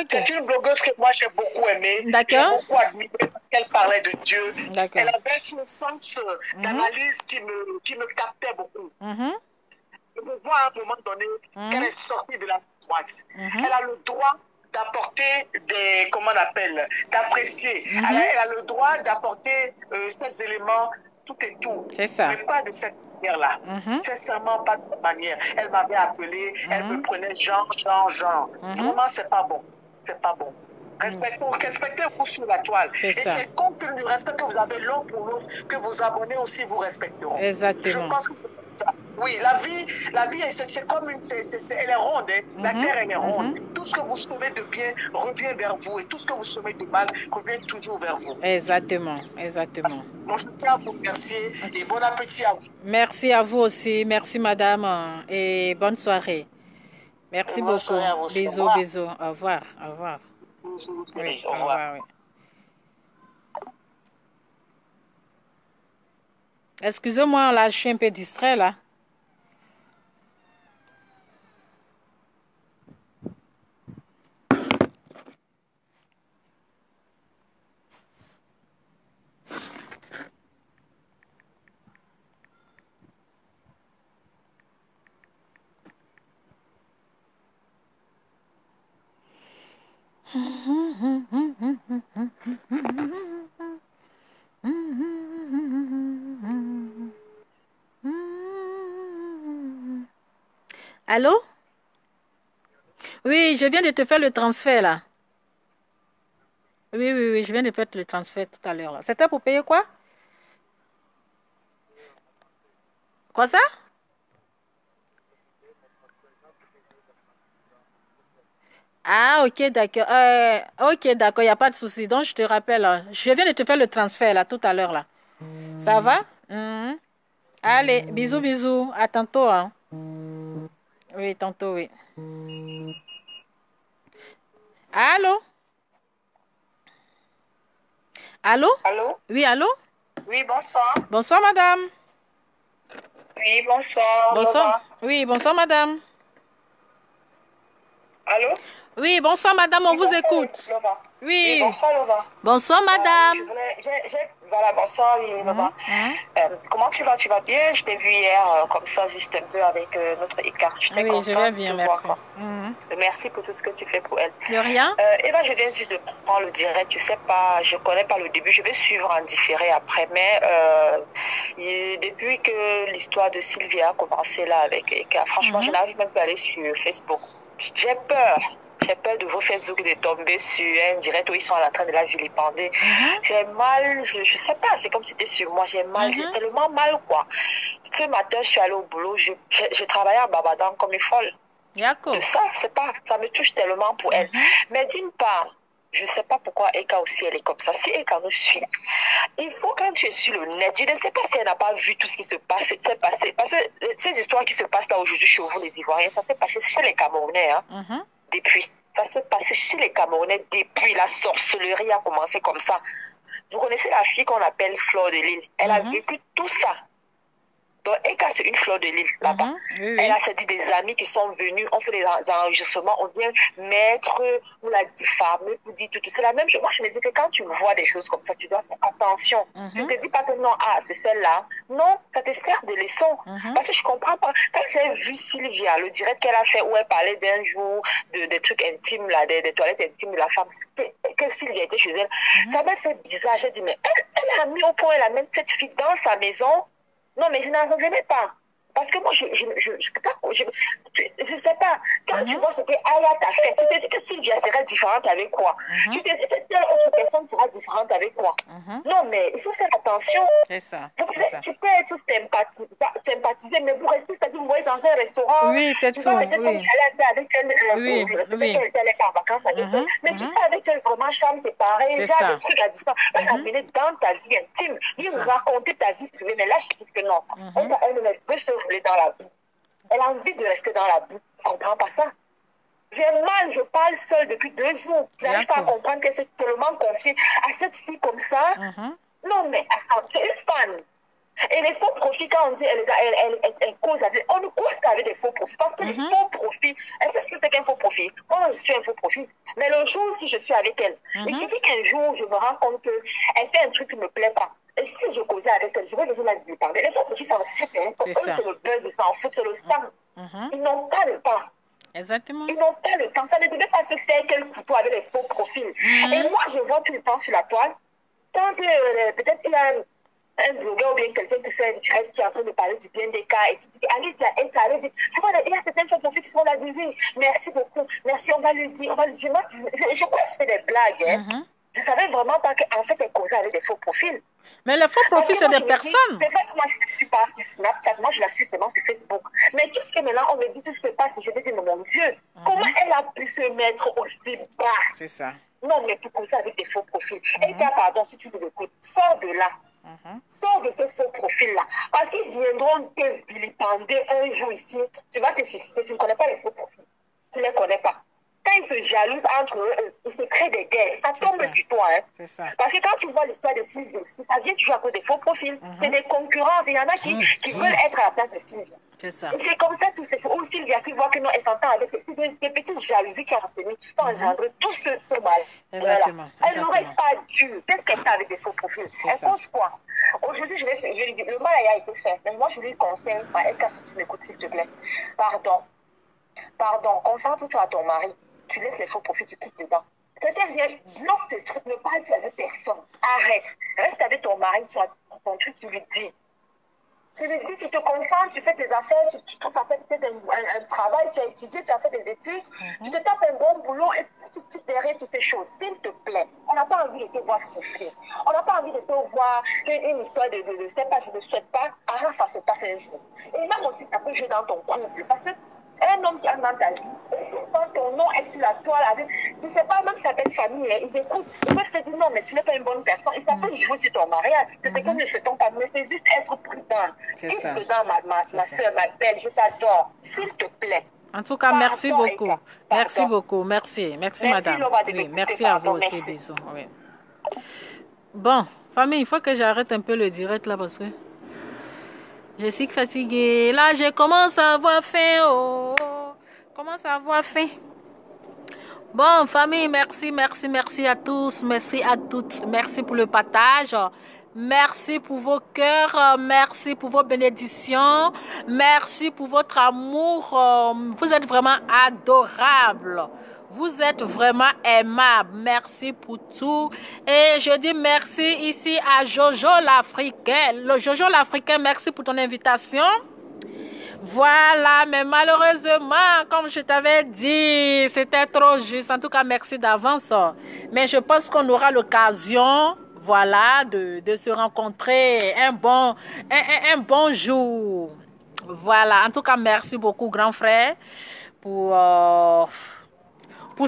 C'est une blogueuse que moi j'ai beaucoup aimée. J'ai beaucoup admirée parce qu'elle parlait de Dieu. Elle avait son sens d'analyse qui me captait beaucoup. Je me vois à un moment donné qu'elle est sortie de la droite. Elle a le droit d'apporter des, comment on appelle, d'apprécier. Elle a le droit d'apporter ces éléments, tout et tout. C'est ça. Mais pas de cette manière-là. Sincèrement, pas de cette manière. Elle m'avait appelé, elle me prenait genre. Vraiment, c'est pas bon. C'est pas bon. Respectez-vous sur la toile. Et c'est compte tenu du respect que vous avez l'un pour l'autre que vos abonnés aussi vous respecteront. Exactement. Je pense que c'est comme ça. Oui, la vie c'est comme une... elle est ronde. Hein. La terre, elle est ronde. Tout ce que vous semez de bien revient vers vous. Et tout ce que vous semez de mal revient toujours vers vous. Exactement, exactement. Bon, je tiens à vous remercier et bon appétit à vous. Merci à vous aussi. Merci, madame. Et bonne soirée. Merci beaucoup. Bisous, bisous. Au revoir. Au revoir. Oui, au revoir. Oui. Excusez-moi, là, je suis un peu distrait, là. Allô? Oui, je viens de te faire le transfert là. Oui, oui, oui, je viens de faire le transfert tout à l'heure. C'était pour payer quoi? Quoi ça? Ah, ok, d'accord. Ok, d'accord, il n'y a pas de souci. Donc, je te rappelle, hein. Je viens de te faire le transfert, là, tout à l'heure, là. Ça va? Mhm. Allez, bisous, bisous. À tantôt, hein. Oui, tantôt, oui. Allô? Allô? Allô? Oui, allô? Oui, bonsoir. Bonsoir, madame. Oui, bonsoir. Bonsoir. Laura. Oui, bonsoir, madame. Allô? Oui, bonsoir, madame, on Oui, vous bonsoir, écoute. Laura. Oui, Oui. bonsoir, Laura. Bonsoir, Oui, je madame. voulais, voilà, bonsoir, oui, Laura. Comment tu vas? Tu vas bien? Je t'ai vu hier, comme ça, juste un peu avec notre Eka. Je t'ai Oui, je vais contente bien, de te voir, merci. quoi. Merci pour tout ce que tu fais pour elle. De rien? Eva, je viens juste de prendre le direct. Tu sais pas, je connais pas le début. Je vais suivre en différé après. Mais depuis que l'histoire de Sylvia a commencé là avec Eka, franchement, je n'arrive même pas à aller sur Facebook. J'ai peur. J'ai peur de vos Facebook de tomber sur un direct où ils sont en train de la vilipender. J'ai mal, je sais pas, c'est comme si c'était sur moi. J'ai mal, j'ai tellement mal, quoi. Ce matin, je suis allée au boulot. J'ai travaillé en Babadan comme une folle. D'accord. De ça, c'est pas, ça me touche tellement pour elle. Mais d'une part, je sais pas pourquoi Eka aussi elle est comme ça. Si Eka nous suit, il faut quand tu es sur le net, je ne sais pas si elle n'a pas vu tout ce qui se passe, parce que ces histoires qui se passent là aujourd'hui chez vous les Ivoiriens, ça s'est passé chez les Camerounais, hein, depuis. Ça s'est passé chez les Camerounais depuis. La sorcellerie a commencé comme ça. Vous connaissez la fille qu'on appelle Fleur de Lille. Elle a vécu tout ça. Donc, Eka, c'est une fleur de l'île là-bas. Oui, oui. Elle a dit des amis qui sont venus, on fait des enregistrements, on vient mettre, on la diffamer, pour dire tout. C'est la même chose. Moi, je me dis que quand tu vois des choses comme ça, tu dois faire attention. Tu ne te dis pas que non, c'est celle-là. Non, ça te sert de leçon. Parce que je comprends pas. Quand j'ai vu Sylvia, le direct qu'elle a fait où elle parlait d'un jour des trucs intimes, là, des toilettes intimes de la femme, que Sylvia était chez elle, ça m'a fait bizarre. J'ai dit, mais elle a mis au point, elle amène cette fille dans sa maison. Non, mais je n'en revenais pas. Parce que moi, je sais pas. Quand tu vois ce que Aya t'a fait, tu te dis que Sylvia sera différente avec quoi? Tu te dis que telle autre personne sera différente avec quoi? Non, mais il faut faire attention. C'est ça. Tu peux être sympathisé, mais vous restez, c'est-à-dire, vous voyez dans un restaurant. Oui, c'est tout. Tu vas peut-être comme aller avec elle, peut-être qu'elle est en vacances avec elle, mais tu fais avec elle vraiment chambre séparée, genre des trucs à distance. Elle a mené dans ta vie intime, lui raconter ta vie privée, mais là, je dis que non. Elle veut se rouler dans la boue. Elle a envie de rester dans la boue. Tu comprends pas ça? J'ai mal, je parle seule depuis 2 jours. Je n'arrive pas à comprendre qu'elle s'est tellement confiée à cette fille comme ça. Non, mais attends, c'est une fan. Et les faux profits, quand on dit elle cause avec, on ne cause qu'avec des faux profits. Parce que les faux profits, elle sait ce que c'est qu'un faux profit. Moi, je suis un faux profit. Mais le jour, si je suis avec elle, il suffit qu'un jour, je me rends compte qu'elle fait un truc qui ne me plaît pas. Et si je causais avec elle, je vais venir la lui parler. Les faux profits s'en foutent. Pour eux, c'est le buzz, ils s'en foutent, c'est le sang. Ils n'ont pas le temps. Exactement. Ils n'ont pas le temps. Ça ne devait pas se faire quel couteau avec les faux profils. Et moi, je vois tout le temps sur la toile. Quand peut-être il y a un blogueur ou bien quelqu'un qui fait un direct qui est en train de parler du bien des cas et qui dit allez dire allez dire tu vois il y a certaines faux profils qui sont là oui merci beaucoup merci on va lui dire je crois que c'est des blagues je savais vraiment pas qu'en fait elle causait avec des faux profils. Mais les faux profils c'est des personnes. C'est vrai que moi je ne suis pas sur Snapchat, moi je la suis seulement sur Facebook, mais tout ce que maintenant on me dit tout ce qui se passe, je me dis mais mon Dieu comment elle a pu se mettre aussi bas. C'est ça. Non, mais pour causer avec des faux profils. Et bien, pardon, si tu nous écoutes, sors de là. Sors de ces faux profils-là. Parce qu'ils viendront te vilipender un jour ici. Tu vas te suicider. Tu ne connais pas les faux profils. Tu ne les connais pas. Quand ils se jalousent entre eux, ils se créent des guerres. Ça tombe sur toi. Hein. Ça. Parce que quand tu vois l'histoire de Sylvie aussi, ça vient toujours à cause des faux profils. C'est des concurrences. Il y en a qui veulent être à la place de Sylvie. C'est ça. Et c'est comme ça tous ces faux. Ou Sylvia qui voit que non, elle s'entend avec des petites jalousies qui ont enseigné, qui ont engendré tout ce mal. Exactement. Voilà. Elle n'aurait pas dû. Qu'est-ce qu'elle fait avec des faux profils? Elle cause quoi? Aujourd'hui, je lui dis, le mal a été fait. Mais moi, je lui conseille, si tu m'écoutes, s'il te plaît. Pardon, concentre-toi à ton mari. Tu laisses les faux profils, tu quittes dedans. Quelqu'un vient, bloque tes trucs, ne parle plus avec personne. Arrête. Reste avec ton mari, tu as ton truc, tu lui dis. Tu lui dis, tu te concentres, tu fais tes affaires, tu trouves peut-être un travail, tu as étudié, tu as fait des études, tu te tapes un bon boulot et derrière toutes ces choses, s'il te plaît, on n'a pas envie de te voir souffrir. On n'a pas envie de te voir une histoire de je ne sais pas, je ne souhaite pas, alors ça se passe un jour. Et même aussi, ça peut jouer dans ton couple. Parce que un homme qui est dans ta vie, quand ton nom est sur la toile, je ne sais pas, même sa belle famille, ils écoutent. Ils peuvent se dire non, mais tu n'es pas une bonne personne. Et ça peut jouer sur ton mariage. C'est ce que nous ne souhaitons pas. Mais c'est juste être prudent. Reste dedans, ma soeur, ma belle, je t'adore. S'il te plaît. En tout cas, merci beaucoup. Merci beaucoup. Merci, madame. Oui, merci à vous aussi. Bisous. Oui. Bon, famille, il faut que j'arrête un peu le direct là parce que je suis fatiguée. Là, je commence à avoir faim. Oh, commence à avoir faim. Bon, famille, merci à tous. Merci à toutes. Merci pour le partage. Merci pour vos cœurs, merci pour vos bénédictions, merci pour votre amour. Vous êtes vraiment adorables. Vous êtes vraiment aimables. Merci pour tout. Et je dis merci ici à Jojo l'Africain. Le Jojo l'Africain, merci pour ton invitation. Voilà, mais malheureusement, comme je t'avais dit, c'était trop juste. En tout cas, merci d'avance. Mais je pense qu'on aura l'occasion, voilà, de se rencontrer un bon jour. Voilà, en tout cas, merci beaucoup, grand frère, pour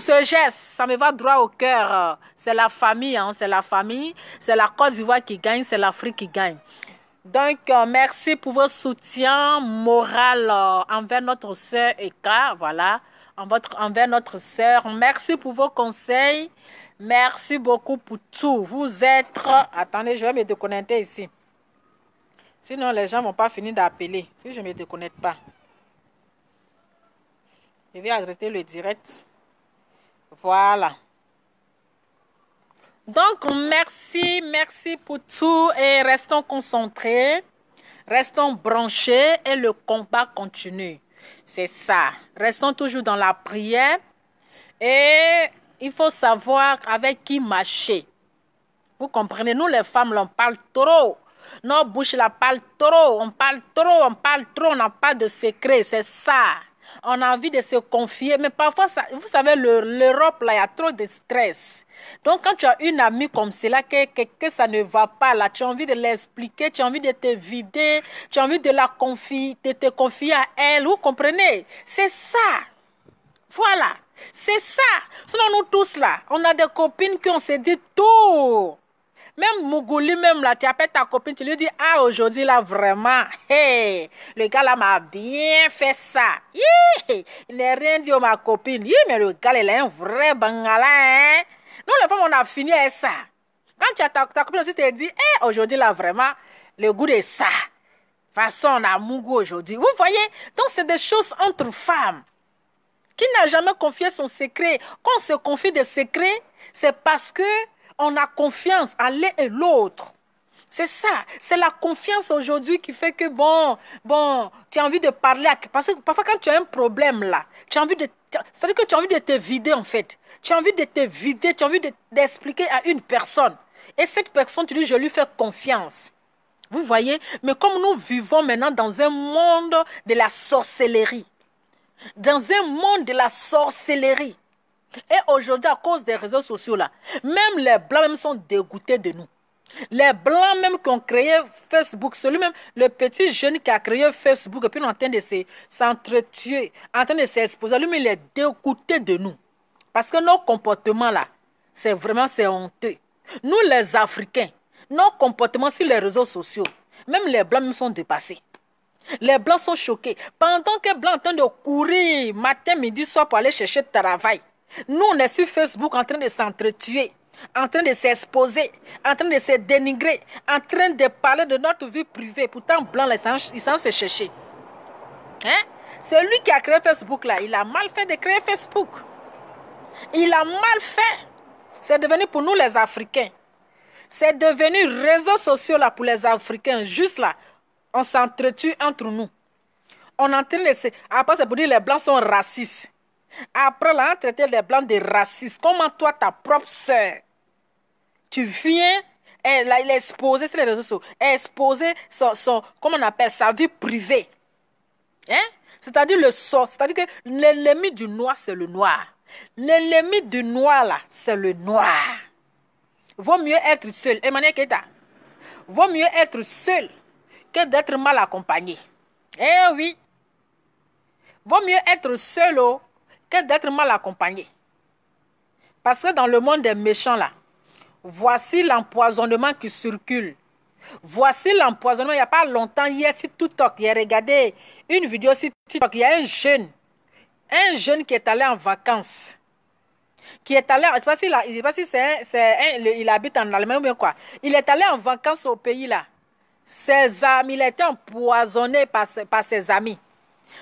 ce geste. Ça me va droit au cœur. C'est la famille, hein, c'est la famille. C'est la Côte d'Ivoire qui gagne, c'est l'Afrique qui gagne. Donc, merci pour vos soutiens moraux envers notre sœur Eka, voilà, envers notre sœur. Merci pour vos conseils. Merci beaucoup pour tout. Vous êtes... Attendez, je vais me déconnecter ici. Sinon, les gens ne vont pas finir d'appeler si je ne me déconnecte pas. Je vais arrêter le direct. Voilà. Donc, merci pour tout et restons concentrés, restons branchés et le combat continue. C'est ça. Restons toujours dans la prière et il faut savoir avec qui marcher. Vous comprenez, nous les femmes, on parle trop. Nos bouches la parlent trop, on parle trop, on n'a pas de secret, c'est ça. On a envie de se confier, mais parfois, ça, vous savez, l'Europe, là, il y a trop de stress. Donc, quand tu as une amie comme cela, que ça ne va pas, là, tu as envie de l'expliquer, tu as envie de te vider, tu as envie de te confier à elle, vous comprenez? C'est ça. Voilà, c'est ça. Sinon, nous tous, là, on a des copines qui ont se dit tout. Même Mougouli, même là, tu appelles ta copine, tu lui dis, ah, aujourd'hui, là, vraiment, hey, le gars, là, m'a bien fait ça. Il n'a rien dit à ma copine. Mais le gars, il est un vrai bangala, hein. Nous, les femmes, on a fini avec ça. Quand tu as ta copine aussi, tu te dis, hey, aujourd'hui, là, vraiment, le goût de ça. De toute façon, on a Mougou aujourd'hui. Vous voyez? Donc, c'est des choses entre femmes. Qui n'a jamais confié son secret? Quand on se confie des secrets, c'est parce que on a confiance à l'un et l'autre. C'est ça. C'est la confiance aujourd'hui qui fait que, bon, tu as envie de parler. Parce que parfois, quand tu as un problème là, tu as envie de... C'est-à-dire que tu as envie de te vider, en fait. Tu as envie de te vider, tu as envie d'expliquer à une personne. Et cette personne, tu dis, je lui fais confiance. Vous voyez? Mais comme nous vivons maintenant dans un monde de la sorcellerie. Dans un monde de la sorcellerie. Et aujourd'hui, à cause des réseaux sociaux là, même les Blancs même sont dégoûtés de nous. Les Blancs même qui ont créé Facebook, celui-même, le petit jeune qui a créé Facebook, et puis il est en train de s'entretuer, en train de s'exposer, lui-même il est dégoûté de nous. Parce que nos comportements là, c'est honteux. Nous les Africains, nos comportements sur les réseaux sociaux, même les Blancs même sont dépassés. Les Blancs sont choqués. Pendant que les Blancs sont en train de courir matin, midi, soir pour aller chercher du travail, nous, on est sur Facebook en train de s'entretuer, en train de s'exposer, en train de se dénigrer, en train de parler de notre vie privée. Pourtant, blanc, là, ils s'en se chercher. Hein? C'est lui qui a créé Facebook, là. Il a mal fait de créer Facebook. Il a mal fait. C'est devenu pour nous, les Africains. C'est devenu réseaux sociaux, là, pour les Africains. Juste là, on s'entretue entre nous. On est en train de se... Après, c'est pour dire que les Blancs sont racistes. Après, là, on traité les Blancs de racistes. Comment toi, ta propre soeur, tu viens, elle est exposée sur les réseaux sociaux, exposer comment on appelle, sa vie privée. Hein? C'est-à-dire c'est-à-dire que l'ennemi du noir, c'est le noir. L'ennemi du noir, là, c'est le noir. Vaut mieux être seul. Emmanuel Keita. Vaut mieux être seul que d'être mal accompagné. Eh oui. Vaut mieux être seul que d'être mal accompagné. Parce que dans le monde des méchants, là, voici l'empoisonnement qui circule. Voici l'empoisonnement. Il n'y a pas longtemps, hier, sur TikTok, j'ai regardé une vidéo sur TikTok. Il y a un jeune qui est allé en vacances. Qui est allé, je ne sais pas si il habite en Allemagne ou bien quoi. Il est allé en vacances au pays là. Ses amis, il a été empoisonné par ses amis.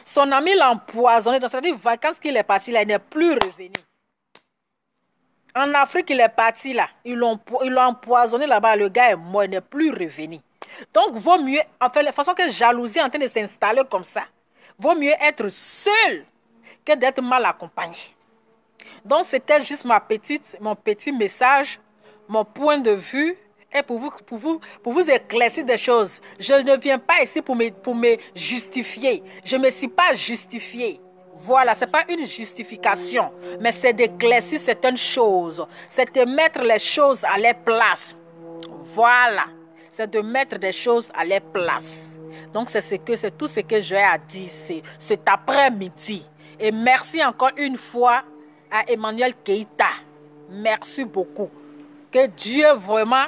Son ami l'a empoisonné. Donc, c'est-à-dire, vacances qu'il est parti là, il n'est plus revenu. En Afrique, il est parti là. Ils l'ont empoisonné là-bas. Le gars est mort, il n'est plus revenu. Donc, vaut mieux, en fait, la façon que jalousie est en train de s'installer comme ça, vaut mieux être seul que d'être mal accompagné. Donc, c'était juste mon petit message, mon point de vue, et pour vous éclaircir des choses. Je ne viens pas ici pour me justifier. Je ne me suis pas justifié. Voilà, ce n'est pas une justification, mais c'est d'éclaircir certaines choses. C'est de mettre les choses à leur place. Voilà, c'est de mettre des choses à leur place. Donc, c'est tout ce que j'ai à dire cet après-midi. Et merci encore une fois à Emmanuel Keita. Merci beaucoup. Que Dieu vraiment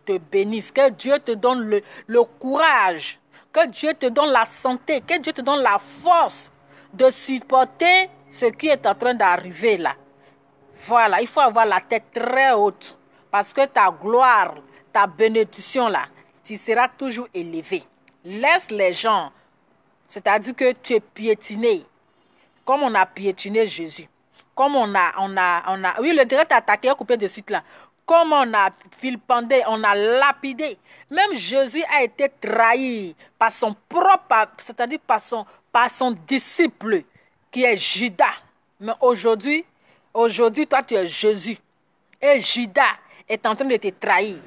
te bénisse. Que Dieu te donne le courage. Que Dieu te donne la santé. Que Dieu te donne la force de supporter ce qui est en train d'arriver là. Voilà, il faut avoir la tête très haute. Parce que ta gloire, ta bénédiction là, tu seras toujours élevé. Laisse les gens, c'est-à-dire que tu es piétiné. Comme on a piétiné Jésus. Comme on a, oui, le direct attaqué, coupé de suite là. Comme on a vilipendé, on a lapidé. Même Jésus a été trahi par son propre, c'est-à-dire par son disciple, qui est Judas. Mais aujourd'hui, toi, tu es Jésus. Et Judas est en train de te trahir.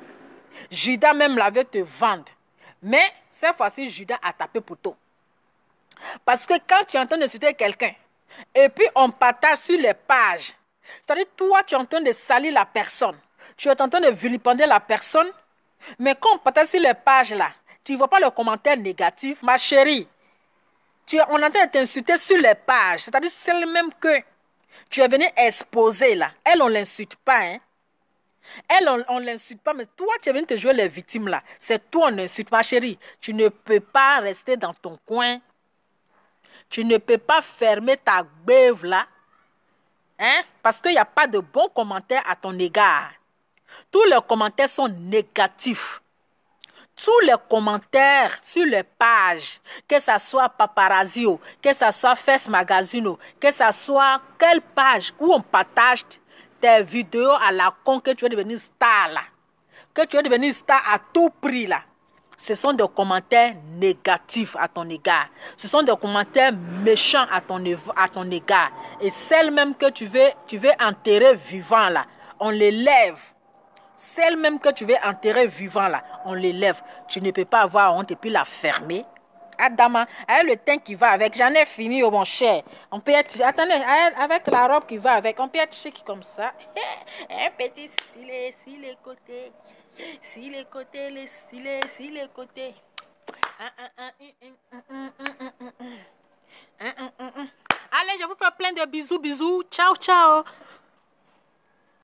Judas même l'avait te vendre. Mais cette fois-ci, Judas a tapé pour tout. Parce que quand tu es en train de citer quelqu'un, et puis on partage sur les pages, c'est-à-dire toi, tu es en train de salir la personne. Tu es en train de vilipender la personne. Mais quand on partage sur les pages là, tu ne vois pas le commentaire négatif. Ma chérie, on est en train de t'insulter sur les pages. C'est-à-dire celle même que tu es venu exposer là. Elle, on ne l'insulte pas. Hein? Elle, on ne l'insulte pas. Mais toi, tu es venu te jouer les victimes là. C'est toi, on l'insulte. Ma chérie, tu ne peux pas rester dans ton coin. Tu ne peux pas fermer ta beuve là. Hein? Parce qu'il n'y a pas de bons commentaires à ton égard. Tous les commentaires sont négatifs. Tous les commentaires sur les pages, que ce soit Paparazzi, que ce soit Face Magazine, que ce soit quelle page où on partage tes vidéos à la con que tu veux devenir star là. Que tu veux devenir star à tout prix là. Ce sont des commentaires négatifs à ton égard. Ce sont des commentaires méchants à ton égard. Et celles même que tu veux enterrer vivant là, on les lève. Celle même que tu veux enterrer vivant là, on l'élève. Tu ne peux pas avoir honte et puis la fermer. Adama, avec le teint qui va avec, j'en ai fini mon cher. On peut être, attendez, avec la robe qui va avec, on peut être chic comme ça. Un petit stylet, si les côtés, si les côtés, les stylets, si les côtés. Allez, je vous fais plein de bisous, bisous. Ciao, ciao.